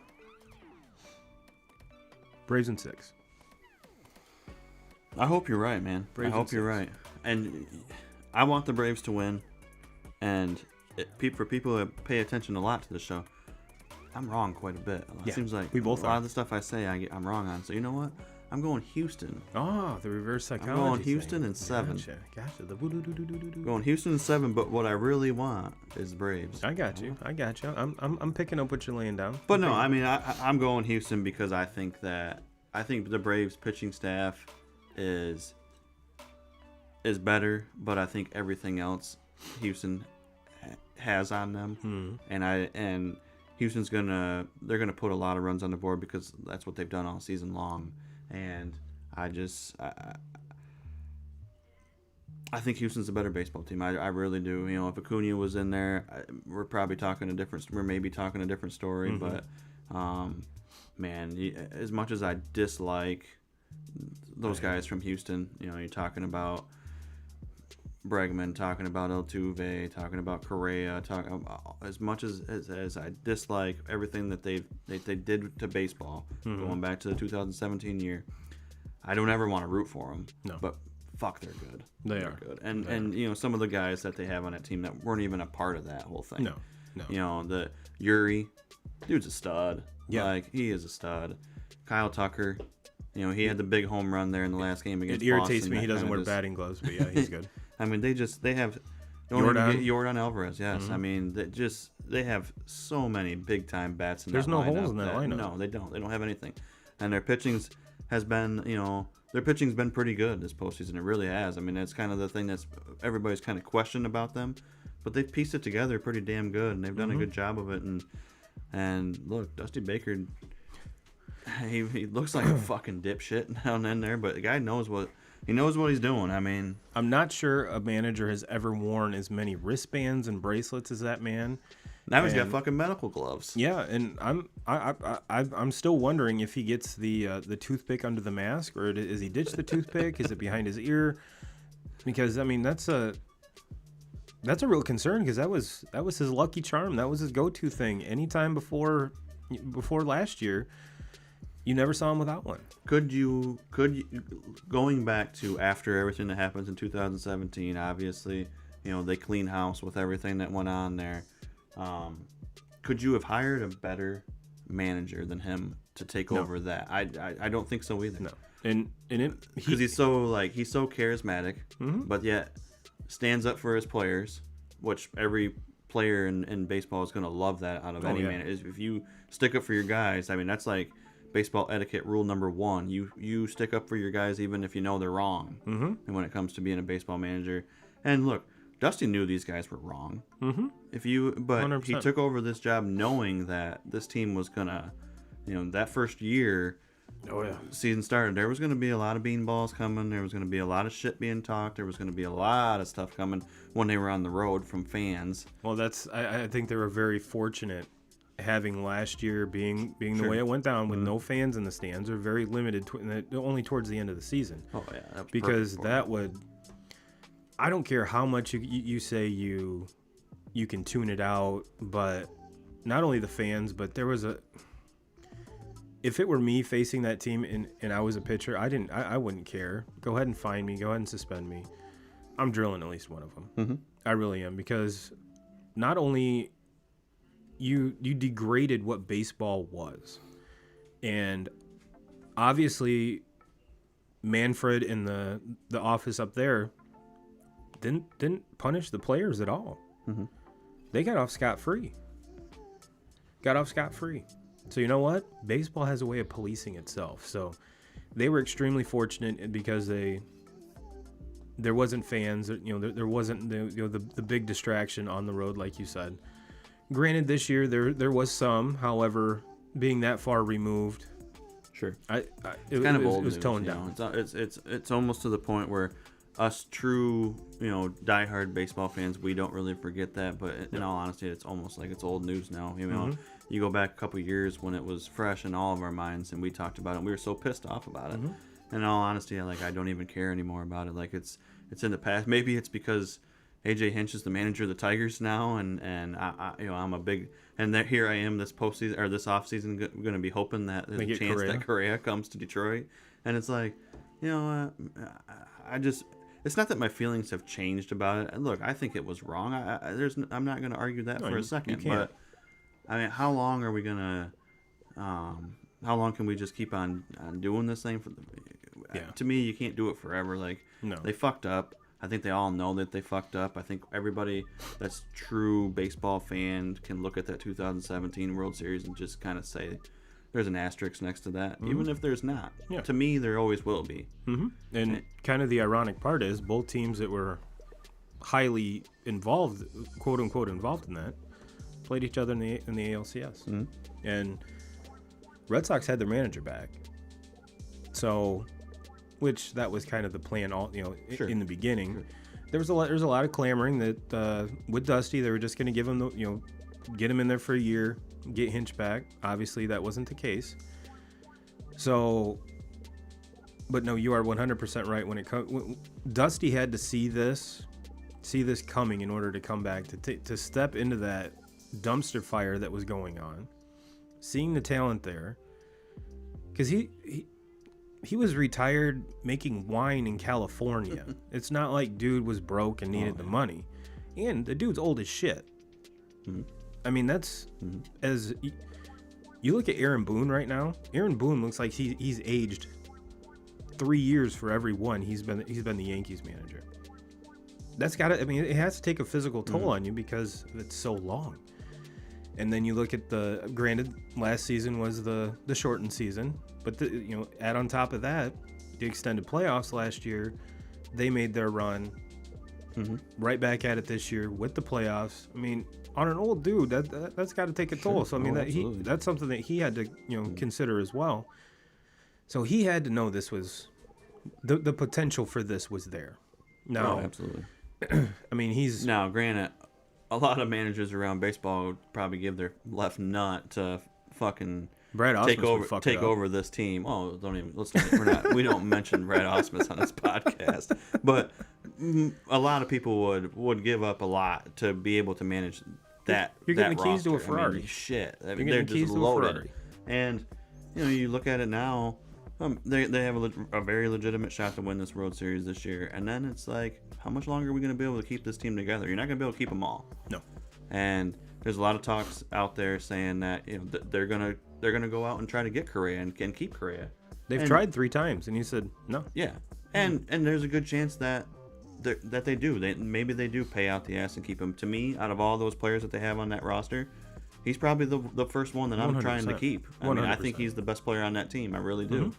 Braves in 6. I hope you're right, man. I hope you're right. And I want the Braves to win. And for people who pay attention a lot to the show, I'm wrong quite a bit. Yeah, It seems like we both a lot are. of the stuff I say I'm wrong on. So you know what? I'm going Houston. Oh, the reverse psychology. I'm going thing. Houston in 7. Gotcha. The woo-doo-doo-doo-doo-doo. Going Houston in 7, but what I really want is Braves. I got you. I'm picking up what you're laying down. But no, I mean I'm going Houston because I think the Braves pitching staff is better, but I think everything else Houston has on them, and Houston's they're gonna put a lot of runs on the board because that's what they've done all season long, and I think Houston's a better baseball team. I really do. You know, if Acuna was in there, we're maybe talking a different story. But man, as much as I dislike those guys from Houston, you know, you're talking about Bregman, talking about Altuve, talking about Correa, talking about, as much as I dislike everything that they did to baseball, going back to the 2017 year, I don't ever want to root for them. No. But fuck, they're good. They're good. And you know, some of the guys that they have on that team that weren't even a part of that whole thing. No. You know, the Yuri, dude's a stud. Yeah. Like, he is a stud. Kyle Tucker, you know, he had the big home run there in the last game against It irritates Boston. me he doesn't wear batting gloves, but yeah, he's good. I mean, they have Yordan Alvarez, yes. I mean, they have so many big time bats in There's that no lineup holes in that lineup. No, they don't. They don't have anything. And their pitching's been pretty good this postseason. It really has. I mean, that's kind of the thing that's everybody's kind of questioned about them, but they've pieced it together pretty damn good, and they've done a good job of it. And look, Dusty Baker, he looks like a fucking dipshit down in there, but the guy knows what he's doing. I mean, I'm not sure a manager has ever worn as many wristbands and bracelets as that man. now he's got fucking medical gloves. Yeah, and I'm still wondering if he gets the toothpick under the mask, or is he ditched the toothpick? Is it behind his ear? Because I mean that's a real concern, because that was his lucky charm. That was his go-to thing. Anytime before last year, you never saw him without one. Could you going back to after everything that happens in 2017, obviously, you know, they clean house with everything that went on there. Could you have hired a better manager than him to take over that? I don't think so either. No, and because he's so charismatic, but yet stands up for his players, which every player in baseball is going to love that out of any manager. If you stick up for your guys, I mean, that's like baseball etiquette rule number 1. You stick up for your guys even if you know they're wrong. And when it comes to being a baseball manager, and look, Dusty knew these guys were wrong. But 100%. he took over this job knowing that this team was gonna, you know, that first year. Oh yeah. Season started, there was going to be a lot of beanballs coming. There was going to be a lot of shit being talked. There was going to be a lot of stuff coming when they were on the road from fans. Well, I think they were very fortunate having last year being the way it went down with no fans in the stands, or very limited only towards the end of the season. Oh yeah, that was because that would. I don't care how much you say you can tune it out, but not only the fans, but there was if it were me facing that team and I was a pitcher, I wouldn't care. Go ahead and fine me. Go ahead and suspend me. I'm drilling at least one of them. I really am, because not only you degraded what baseball was, and obviously Manfred in the office up there didn't punish the players at all. They got off scot-free. So you know what? Baseball has a way of policing itself. So they were extremely fortunate because there wasn't fans. You know, there wasn't the big distraction on the road, like you said. Granted, this year there was some. However, being that far removed, sure, it was toned down. It's almost to the point where us true, you know, diehard baseball fans, we don't really forget that. But in all honesty, it's almost like it's old news now. You know, you go back a couple years when it was fresh in all of our minds, and we talked about it. And we were so pissed off about it. In all honesty, I don't even care anymore about it. Like it's in the past. Maybe it's because AJ Hinch is the manager of the Tigers now, and I'm a big, and here I am this postseason or this offseason going to be hoping that there's a chance that Correa comes to Detroit, and it's like, you know, it's not that my feelings have changed about it. And look, I think it was wrong. I'm not going to argue that for a second. But I mean, how long are we going to? How long can we just keep on doing this thing? To me, you can't do it forever. Like, they fucked up. I think they all know that they fucked up. I think everybody that's true baseball fan can look at that 2017 World Series and just kind of say there's an asterisk next to that, even if there's not. Yeah. To me, there always will be. And kind of the ironic part is both teams that were highly involved, quote unquote, involved in that, played each other in the ALCS. And Red Sox had their manager back. So, which that was kind of the plan, in the beginning. Sure. There was a lot of clamoring that with Dusty they were just going to give him get him in there for a year, get Hinch back. Obviously, that wasn't the case. So, but no, you are 100% right. When Dusty had to see this coming in order to come back to step into that dumpster fire that was going on, seeing the talent there, because he was retired making wine in California. It's not like dude was broke and needed the money, and the dude's old as shit. I mean, that's as you look at Aaron Boone right now. Aaron Boone looks like he's aged 3 years for every one he's been the Yankees manager. That's gotta. I mean, it has to take a physical toll on you because it's so long. And then you look at granted, last season was the shortened season, but add on top of that, the extended playoffs last year, they made their run. Right back at it this year with the playoffs. I mean, on an old dude, that's got to take a toll. So I mean, that's something that he had to consider as well. So he had to know this was the potential for this was there. No, absolutely. I mean, now granted, a lot of managers around baseball would probably give their left nut to fucking take over this team. Oh, we don't mention Brad Ausmus on this podcast, but a lot of people would give up a lot to be able to manage that. You're getting the keys roster. to a Ferrari. I mean, shit. I mean, they're just loaded. And you look at it now. They have a very legitimate shot to win this World Series this year, and then it's like, how much longer are we going to be able to keep this team together? You're not going to be able to keep them all. No. And there's a lot of talks out there saying that they're gonna go out and try to get Correa and keep Correa. They've tried 3 times, and he said no. Yeah, and there's a good chance that they do. Maybe they do pay out the ass and keep him. To me, out of all those players that they have on that roster, he's probably the first one that I'm 100%. Trying to keep. I mean, I think he's the best player on that team. I really do.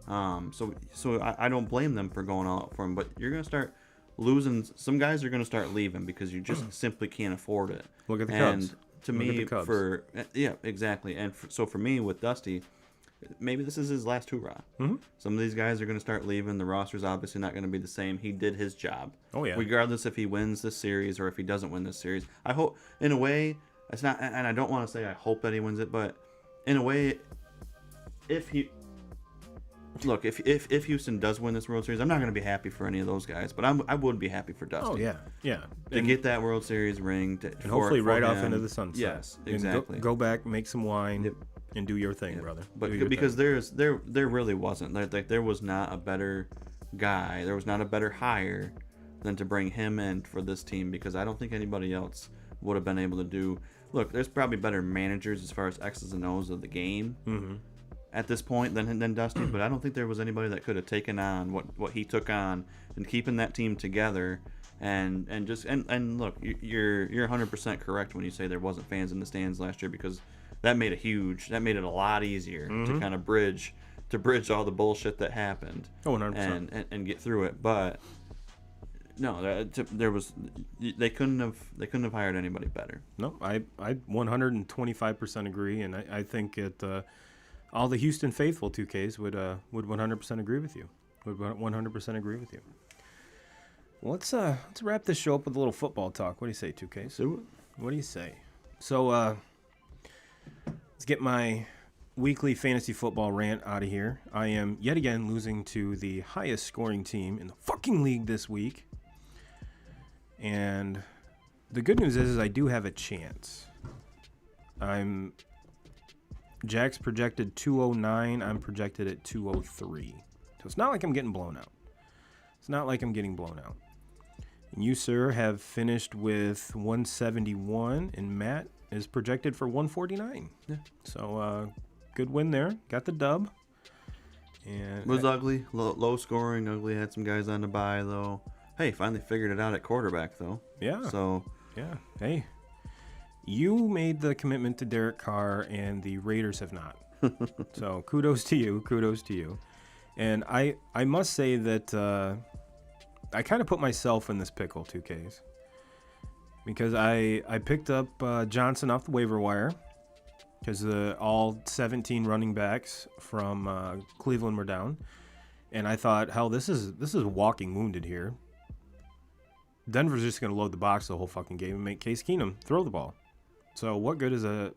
So I don't blame them for going all out for him. But you're gonna start losing. Some guys are gonna start leaving because you just simply can't afford it. Look at the Cubs. To me, exactly. And so for me with Dusty, maybe this is his last hurrah. Some of these guys are going to start leaving. The roster's obviously not going to be the same. He did his job. Oh yeah. Regardless if he wins this series or if he doesn't win this series, I hope in a way it's not. And I don't want to say I hope that he wins it, but in a way, if Houston does win this World Series, I'm not going to be happy for any of those guys, but I would be happy for Dusty. Oh yeah. To get that World Series ring, and hopefully right off into the sunset. Yes, exactly. Go back, make some wine, and do your thing, brother. But because there really wasn't there was not a better guy, there was not a better hire than to bring him in for this team, because I don't think anybody else would have been able to do. Look, there's probably better managers as far as X's and O's of the game. At this point than Dusty, but I don't think there was anybody that could have taken on what he took on and keeping that team together and look, you're 100% correct when you say there wasn't fans in the stands last year, because that made it a lot easier to kind of bridge all the bullshit that happened. Oh, 100%. And get through it. But no, they couldn't have hired anybody better. No, I 125% agree, and I think it. All the Houston faithful 2Ks would 100% agree with you. Would 100% agree with you. Let's wrap this show up with a little football talk. What do you say, 2Ks? What do you say? So let's get my weekly fantasy football rant out of here. I am yet again losing to the highest scoring team in the fucking league this week. And the good news is I do have a chance. Jack's projected 209. I'm projected at 203. So it's not like I'm getting blown out. It's not like I'm getting blown out. And you, sir, have finished with 171, and Matt is projected for 149. Yeah. So, good win there. Got the dub. And it was ugly, low scoring, ugly. Had some guys on the bye, though. Hey, finally figured it out at quarterback, though. Yeah. So. Yeah. Hey, you made the commitment to Derek Carr, and the Raiders have not. So kudos to you. Kudos to you. And I must say that I kind of put myself in this pickle, 2Ks. Because I picked up Johnson off the waiver wire. Because all 17 running backs from Cleveland were down. And I thought, hell, this is walking wounded here. Denver's just going to load the box the whole fucking game and make Case Keenum throw the ball. So what good is a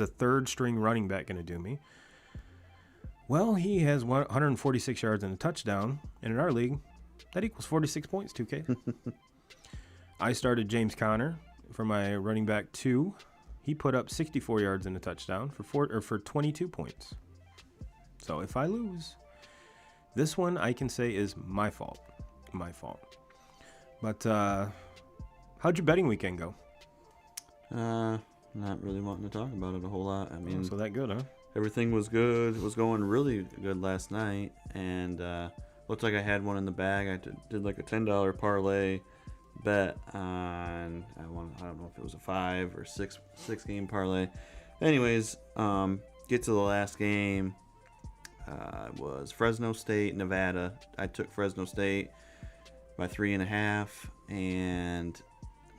third string running back going to do me? Well, he has 146 yards and a touchdown, and in our league, that equals 46 points, 2K. I started James Conner for my running back 2. He put up 64 yards and a touchdown for 22 points. So if I lose, this one I can say is my fault. My fault. But how'd your betting weekend go? Not really wanting to talk about it a whole lot. I mean, so that good, huh? Everything was good. It was going really good last night, and looked like I had one in the bag. I did like a $10 parlay bet on I don't know if it was a 5 or 6 game parlay. Anyways, get to the last game. It was Fresno State, Nevada. I took Fresno State by 3.5, and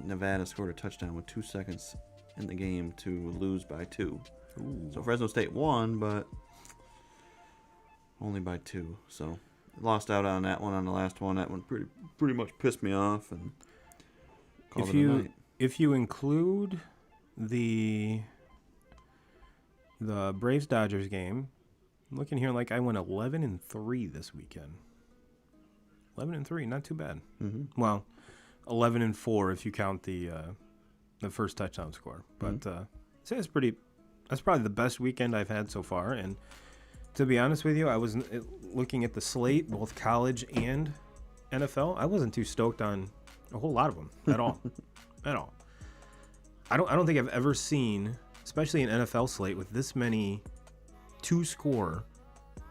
Nevada scored a touchdown with 2 seconds in the game to lose by 2. Ooh. So Fresno State won, but only by 2. So lost out on that one on the last one. That one pretty much pissed me off and called it a night. If you include the Braves Dodgers game, I'm looking here like I went 11-3 this weekend. 11-3, not too bad. Mm-hmm. Well, 11-4 if you count the first touchdown score. But so that's probably the best weekend I've had so far. And to be honest with you, I was looking at the slate, both college and NFL. I wasn't too stoked on a whole lot of them at all. At all. I don't think I've ever seen, especially an NFL slate, with this many 2-score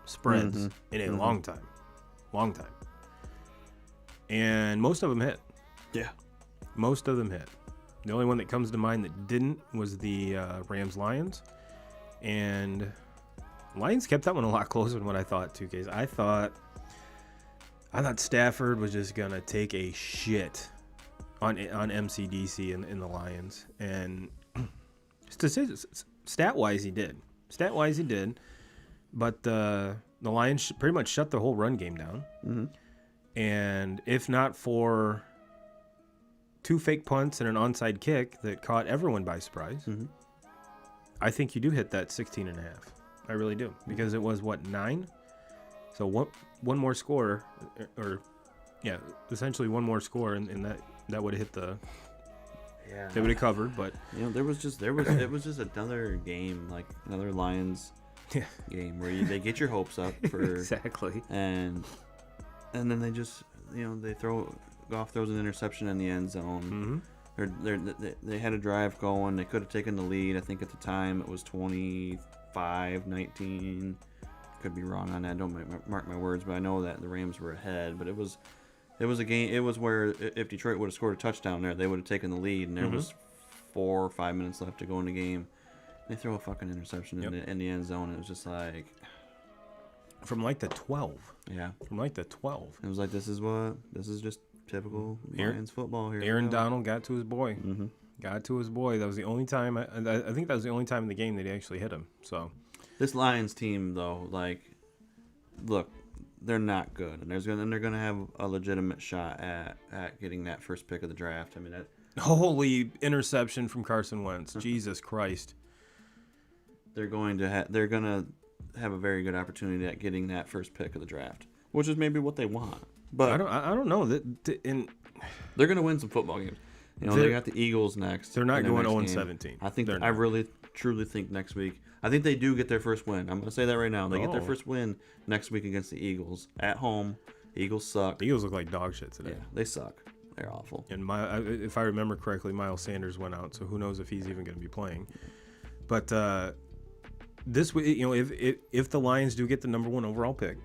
spreads in a long time. Long time. And most of them hit. Yeah. Most of them hit. The only one that comes to mind that didn't was the Rams-Lions. And Lions kept that one a lot closer than what I thought, 2Ks. I thought Stafford was just going to take a shit on MCDC in the Lions. And stat-wise, he did. Stat-wise, he did. But the Lions pretty much shut the whole run game down. Mm-hmm. And if not for 2 fake punts and an onside kick that caught everyone by surprise, I think you do hit that 16.5. I really do. Because it was, 9? So one more score, essentially one more score, and that would have hit the... Yeah. They would have covered, but... it was just another game, like another Lions game where they get your hopes up for... Exactly. And then they just, they Goff throws an interception in the end zone. They had a drive going. They could have taken the lead. I think at the time it was 25-19. Could be wrong on that. Don't mark my words, but I know that the Rams were ahead. But it was a game. It was where if Detroit would have scored a touchdown there, they would have taken the lead, and there was 4 or 5 minutes left to go in the game. They throw a fucking interception in the end zone. It was just like from like the 12. Yeah. From like the 12. It was like this is just typical Lions football here. Aaron Donald got to his boy. Got to his boy. That was the only time. I think that was the only time in the game that he actually hit him. So this Lions team, though, look, they're not good, and they're gonna have a legitimate shot at getting that first pick of the draft. I mean, holy interception from Carson Wentz. Jesus Christ. They're gonna have a very good opportunity at getting that first pick of the draft, which is maybe what they want. But I don't know that. They're going to win some football games. They got the Eagles next. They're not going 0-17. I really truly think next week. I think they do get their first win. I'm going to say that right now. They get their first win next week against the Eagles at home, Eagles suck. The Eagles look like dog shit today. Yeah, they suck. They're awful. And if I remember correctly, Miles Sanders went out, so who knows if he's even going to be playing. But this, if the Lions do get the number 1 overall pick,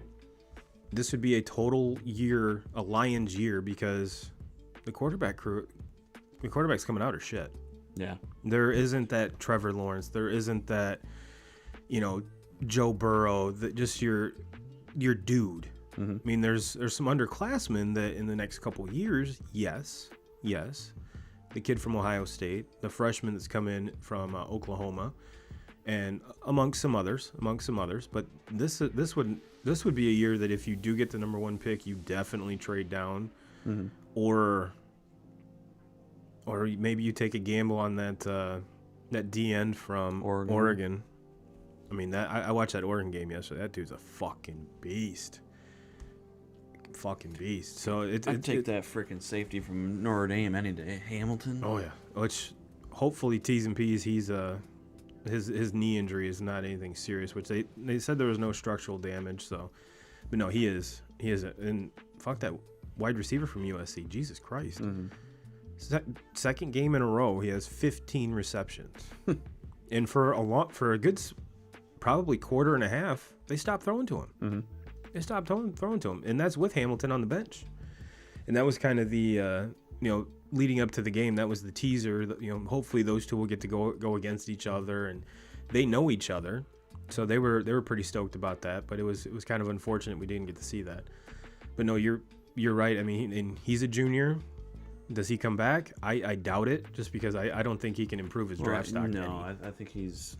this would be a total year, a Lions year, because the quarterback's coming out are shit. Yeah. There isn't that Trevor Lawrence. There isn't that, Joe Burrow. Just your dude. Mm-hmm. I mean, there's some underclassmen that in the next couple of years, yes, the kid from Ohio State, the freshman that's come in from Oklahoma, and amongst some others. But this would be a year that if you do get the number 1 pick, you definitely trade down, mm-hmm. or maybe you take a gamble on that D end from Oregon. I mean, I watched that Oregon game yesterday. That dude's a fucking beast. So I'd take that freaking safety from Notre Dame any day. Hamilton. Oh yeah. Which hopefully T's and P's. He's his knee injury is not anything serious. Which they said there was no structural damage. So, but no, he is. And fuck that wide receiver from USC. Jesus Christ. Mm-hmm. Second game in a row, he has 15 receptions, and for a good probably quarter and a half, they stopped throwing to him. Mm-hmm. They stopped throwing to him, and that's with Hamilton on the bench. And that was kind of the leading up to the game. That was the teaser. Hopefully those two will get to go against each other, and they know each other, so they were pretty stoked about that. But it was kind of unfortunate we didn't get to see that. But no, you're right. I mean, and he's a junior. Does he come back? I doubt it, just because I don't think he can improve his draft stock. No, I think he's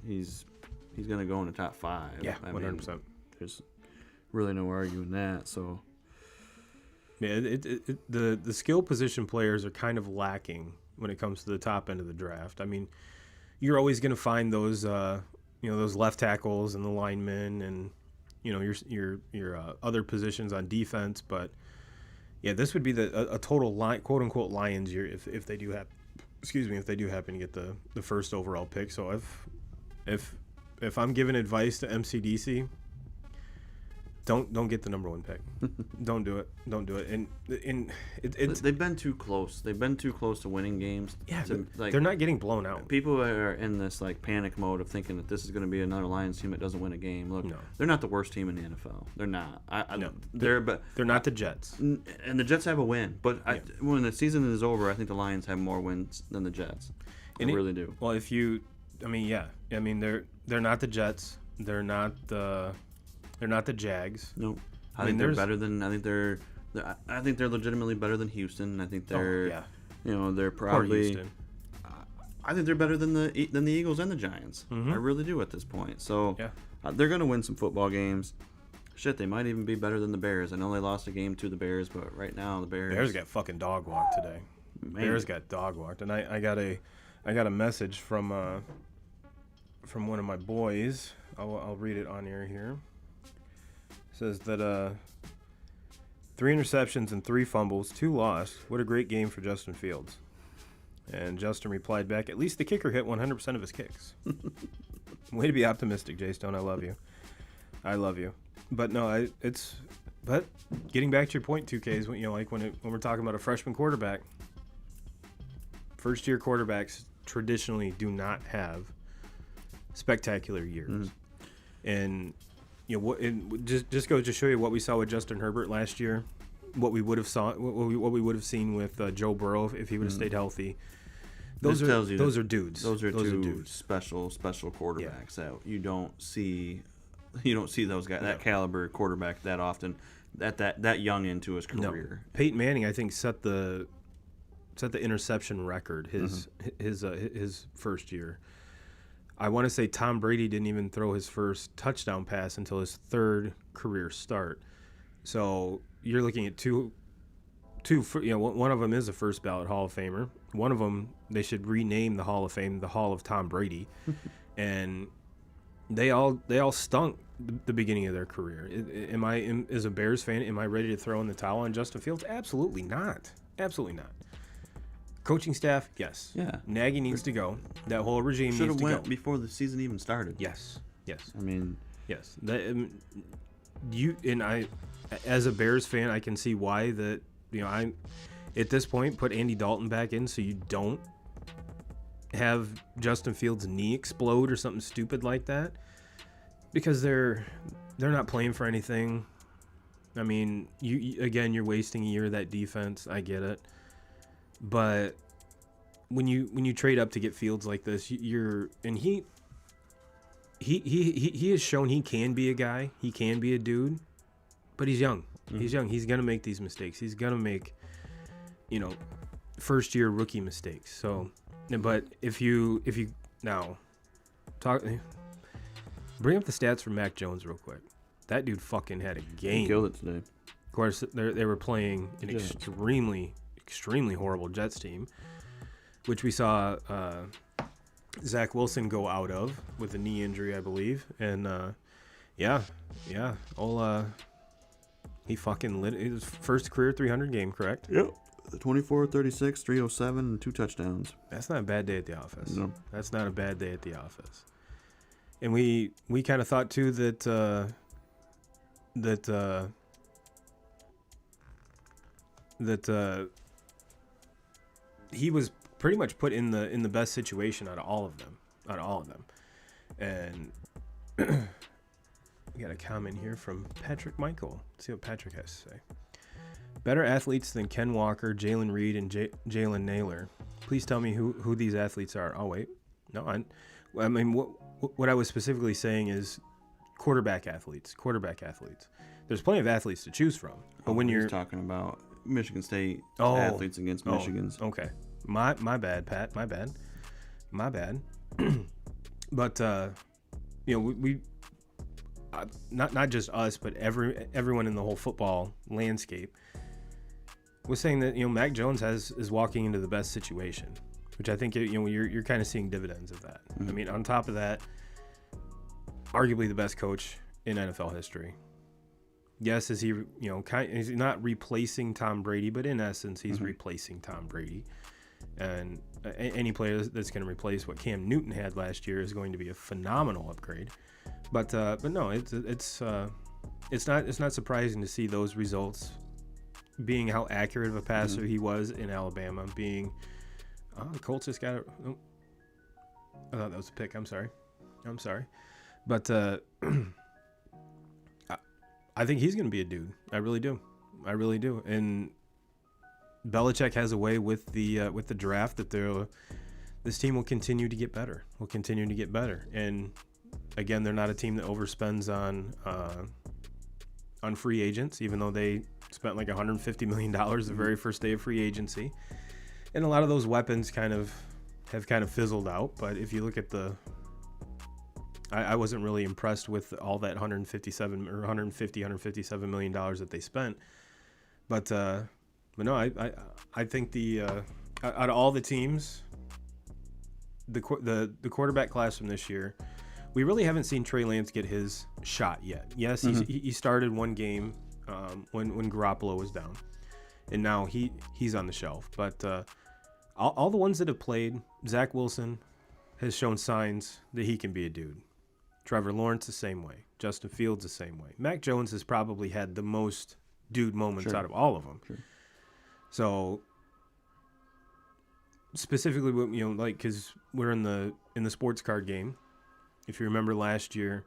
going to go in the top 5. Yeah, 100%. There's really no arguing that. So yeah, the skill position players are kind of lacking when it comes to the top end of the draft. I mean, you're always going to find those those left tackles and the linemen and your other positions on defense, but yeah, this would be a total quote unquote Lions year if they do have, if they do happen to get the first overall pick. So if I'm giving advice to MCDC, don't get the number 1 pick. Don't do it. And it's they've been too close. They've been too close to winning games. Yeah, they're not getting blown out. People are in this panic mode of thinking that this is going to be another Lions team that doesn't win a game. Look, they're not the worst team in the NFL. They're not. They're not the Jets. And the Jets have a win, but when the season is over, I think the Lions have more wins than the Jets. They really do. Well, they're not the Jets. They're not the Jags. No, I think they're better than. I think they're legitimately better than Houston. I think they're. They're probably. I think they're better than the Eagles and the Giants. Mm-hmm. I really do at this point. So they're going to win some football games. Shit, they might even be better than the Bears. I know they lost a game to the Bears, but right now the Bears got fucking dog walked today. Man. Bears got dog walked, and I got a message from one of my boys. I'll read it on air here. Says that 3 interceptions and 3 fumbles, 2 lost. What a great game for Justin Fields. And Justin replied back, at least the kicker hit 100% of his kicks. Way to be optimistic, Jay Stone. I love you. But no, but getting back to your point, 2K, is when we're talking about a freshman quarterback, first year quarterbacks traditionally do not have spectacular years. Mm-hmm. And just goes to show you what we saw with Justin Herbert last year, what we would have seen with Joe Burrow if he would have stayed healthy. Those are dudes. Those are two special quarterbacks that you don't see. You don't see those guys, that caliber quarterback that often, that young into his career. No. Peyton Manning, I think, set the interception record his first year. I want to say Tom Brady didn't even throw his first touchdown pass until his 3rd career start. So you're looking at two. One of them is a first ballot Hall of Famer. One of them, they should rename the Hall of Fame the Hall of Tom Brady, and they all stunk the beginning of their career. As a Bears fan, am I ready to throw in the towel on Justin Fields? Absolutely not. Absolutely not. Coaching staff, yes. Yeah. Nagy needs to go. That whole regime needs to go. Should have went before the season even started. Yes. I mean, yes. as a Bears fan, I can see why that, I at this point put Andy Dalton back in so you don't have Justin Fields' knee explode or something stupid like that, because they're not playing for anything. I mean, you're wasting a year of that defense. I get it, but when you trade up to get Fields like this, he has shown he can be a guy, he can be a dude, but he's young. He's young. He's gonna make these mistakes. He's gonna make, first year rookie mistakes. So, but if you now bring up the stats for Mac Jones real quick. That dude fucking had a game. He killed it today. Of course, they were playing an extremely horrible Jets team, which we saw Zach Wilson go out of with a knee injury, I believe. And he fucking lit his first career 300 game, correct? Yep. 24, 36, 307, and 2 touchdowns. That's not a bad day at the office. No. That's not a bad day at the office. And we kind of thought too that he was pretty much put in the best situation out of all of them. And we got a comment here from Patrick Michael. Let's see what Patrick has to say. Better athletes than Ken Walker, Jalen Reed, and Jalen Naylor. Please tell me who these athletes are. Oh wait, no, I mean what I was specifically saying is quarterback athletes. There's plenty of athletes to choose from, but when you're talking about Michigan State athletes against Michigan's. Okay, my bad, Pat. My bad. But we not just us, but everyone in the whole football landscape was saying that Mac Jones is walking into the best situation, which I think you're kind of seeing dividends of that. Mm-hmm. I mean, on top of that, arguably the best coach in NFL history. Yes, is he he's not replacing Tom Brady, but in essence he's replacing Tom Brady. And any player that's going to replace what Cam Newton had last year is going to be a phenomenal upgrade. But no, it's not surprising to see those results, being how accurate of a passer he was in Alabama. Being the Colts just got it. Oh, I thought that was a pick. I'm sorry, but I think he's going to be a dude. I really do. And Belichick has a way with the draft that this team will continue to get better. And again, they're not a team that overspends on free agents, even though they spent like $150 million the very first day of free agency. And a lot of those weapons have fizzled out. But if you look at I wasn't really impressed with all that $157 million that they spent. But no, I think out of all the teams, the quarterback class from this year, we really haven't seen Trey Lance get his shot yet. Yes, he started one game when Garoppolo was down, and now he's on the shelf. But all the ones that have played, Zach Wilson has shown signs that he can be a dude. Trevor Lawrence the same way. Justin Fields the same way. Mac Jones has probably had the most dude moments out of all of them. Sure. So specifically, because we're in the sports card game. If you remember last year,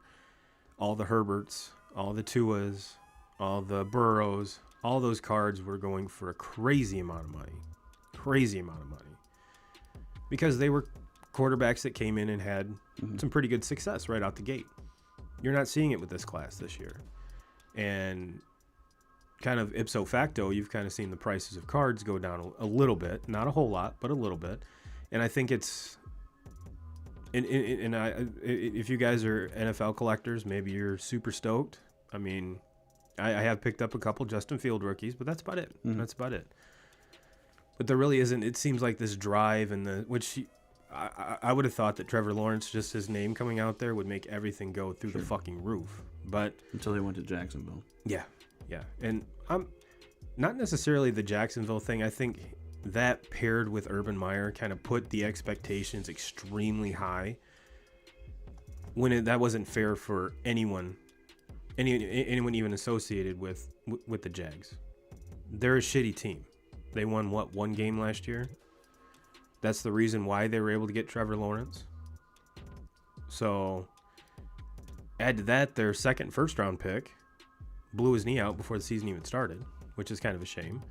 all the Herberts, all the Tuas, all the Burrows, all those cards were going for a crazy amount of money, because they were quarterbacks that came in and had some pretty good success right out the gate. You're not seeing it with this class this year, and kind of ipso facto, you've kind of seen the prices of cards go down a little bit, not a whole lot, but a little bit. And I think it's, if you guys are NFL collectors, maybe you're super stoked. I mean, I have picked up a couple Justin Field rookies, but that's about it. But there really isn't. It seems like this drive I would have thought that Trevor Lawrence, just his name coming out there, would make everything go through the fucking roof. But until he went to Jacksonville. Yeah. And I'm not necessarily the Jacksonville thing. I think that paired with Urban Meyer kind of put the expectations extremely high when that wasn't fair for anyone even associated with with the Jags. They're a shitty team. They won, one game last year? That's the reason why they were able to get Trevor Lawrence. So, add to that, their second first-round pick blew his knee out before the season even started, which is kind of a shame.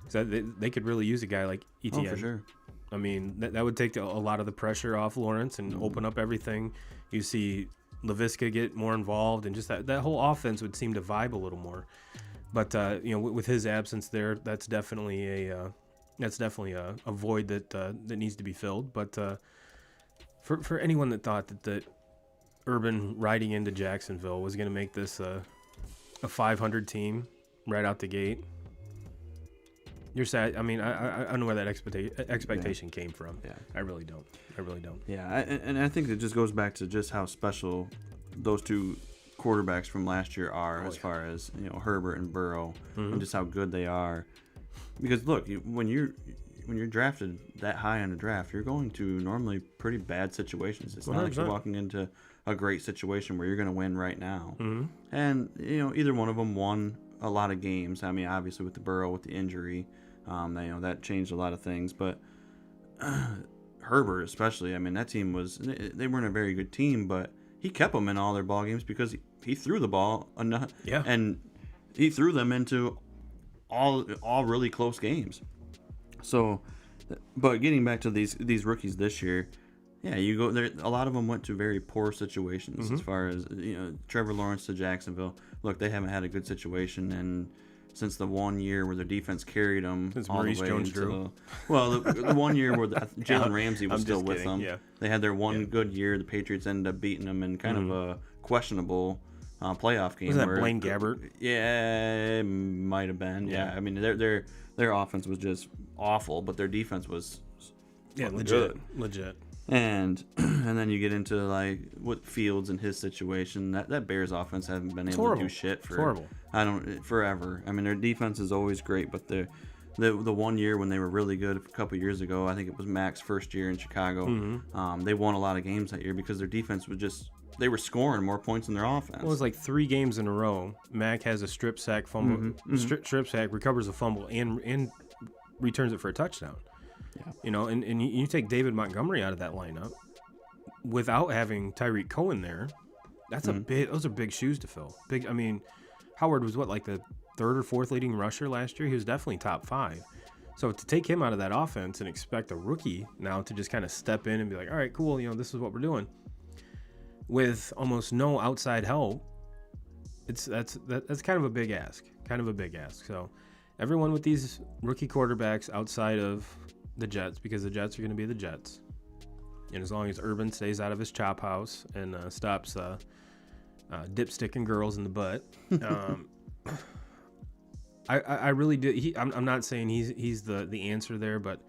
So they could really use a guy like ETN. Oh, for sure. I mean, that would take a lot of the pressure off Lawrence and open up everything. You see LaVisca get more involved, and just that whole offense would seem to vibe a little more. But with his absence there, that's definitely a void that needs to be filled. But for anyone that thought that Urban riding into Jacksonville was going to make this a 500 team right out the gate, you're sad. I mean, I don't know where that expectation came from. Yeah. I really don't. Yeah, and I think it just goes back to just how special those two quarterbacks from last year are, as far as Herbert and Burrow, and just how good they are. Because look, when you're drafted that high in the draft, you're going to normally pretty bad situations. It's not like you're walking into a great situation where you're going to win right now. And either one of them won a lot of games. I mean, obviously with the Burrow, with the injury, that changed a lot of things. But Herbert, especially, I mean, that team they weren't a very good team, but he kept them in all their ball games because he threw the ball enough, and he threw them into all really close games. So, but getting back to these rookies this year, you go there. A lot of them went to very poor situations. As far as Trevor Lawrence to Jacksonville. Look, they haven't had a good situation, and since the 1 year where their defense carried them all the way into the 1 year where Jalen Ramsey was still with them. Yeah. They had their one good year. The Patriots ended up beating them in kind of a questionable playoff game. Was that Blaine Gabbert? Yeah, it might have been. Yeah. I mean, their offense was just awful, but their defense was legit. And then you get into like what Fields and his situation. That Bears offense haven't been able to do shit for forever. I mean, their defense is always great, but the 1 year when they were really good a couple years ago, I think it was Mac's first year in Chicago. They won a lot of games that year because their defense was just they were scoring more points than their offense. Well, it was like 3 games in a row. Mac has a strip sack fumble, strip sack, recovers a fumble, and returns it for a touchdown. Yeah. And you take David Montgomery out of that lineup without having Tyreek Cohen there. That's those are big shoes to fill. I mean, Howard was like the 3rd or 4th leading rusher last year. He was definitely top 5. So to take him out of that offense and expect a rookie now to just kind of step in and be like, all right, cool, this is what we're doing, with almost no outside help, that's kind of a big ask. So everyone with these rookie quarterbacks outside of the Jets, because the Jets are going to be the Jets, and as long as Urban stays out of his chop house and stops dipsticking girls in the butt, I really do. I'm not saying he's the answer there, but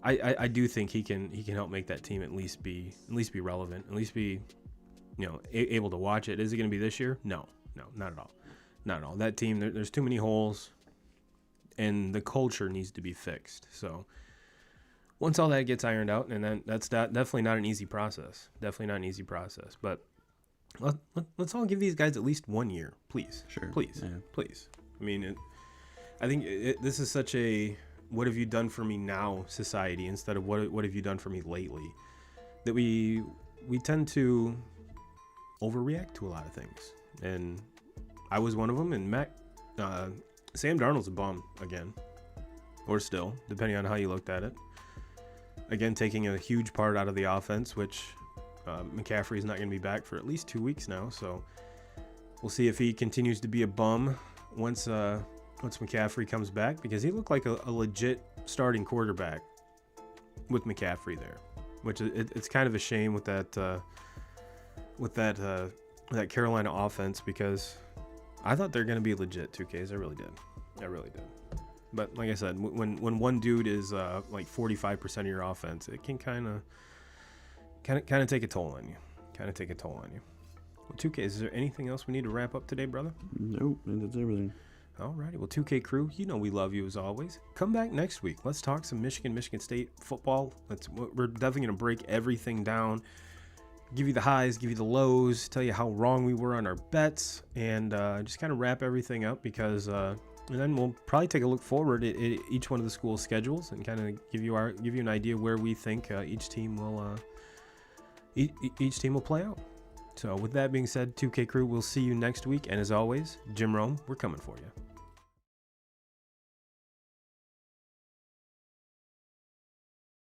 I do think he can help make that team at least be relevant, at least be able to watch it. Is it going to be this year? No, not at all. That team, there's too many holes, and the culture needs to be fixed. So once all that gets ironed out, and then that's definitely not an easy process. But let's all give these guys at least 1 year, please. Sure. Please. Yeah. Please. I mean, I think this is such a what have you done for me now society instead of what have you done for me lately, that we tend to overreact to a lot of things. And I was one of them, and Sam Darnold's a bum again, or still, depending on how you looked at it. Again, taking a huge part out of the offense, which McCaffrey's not going to be back for at least 2 weeks now. So we'll see if he continues to be a bum once McCaffrey comes back, because he looked like a legit starting quarterback with McCaffrey there, which it's kind of a shame with that Carolina offense, because I thought they're going to be legit 2Ks. I really did. But like I said, when one dude is like 45% of your offense, it can kind of take a toll on you. Well, 2K, is there anything else we need to wrap up today, brother? Nope, that's everything. Alrighty, well, 2K crew, we love you as always. Come back next week. Let's talk some Michigan State football. We're definitely going to break everything down. give you the highs, give you the lows, tell you how wrong we were on our bets, and just kind of wrap everything up because, and then we'll probably take a look forward at each one of the school schedules and kind of give you an idea where we think each team will play out. So with that being said, 2K Crew, we'll see you next week, and as always, Jim Rome, we're coming for you.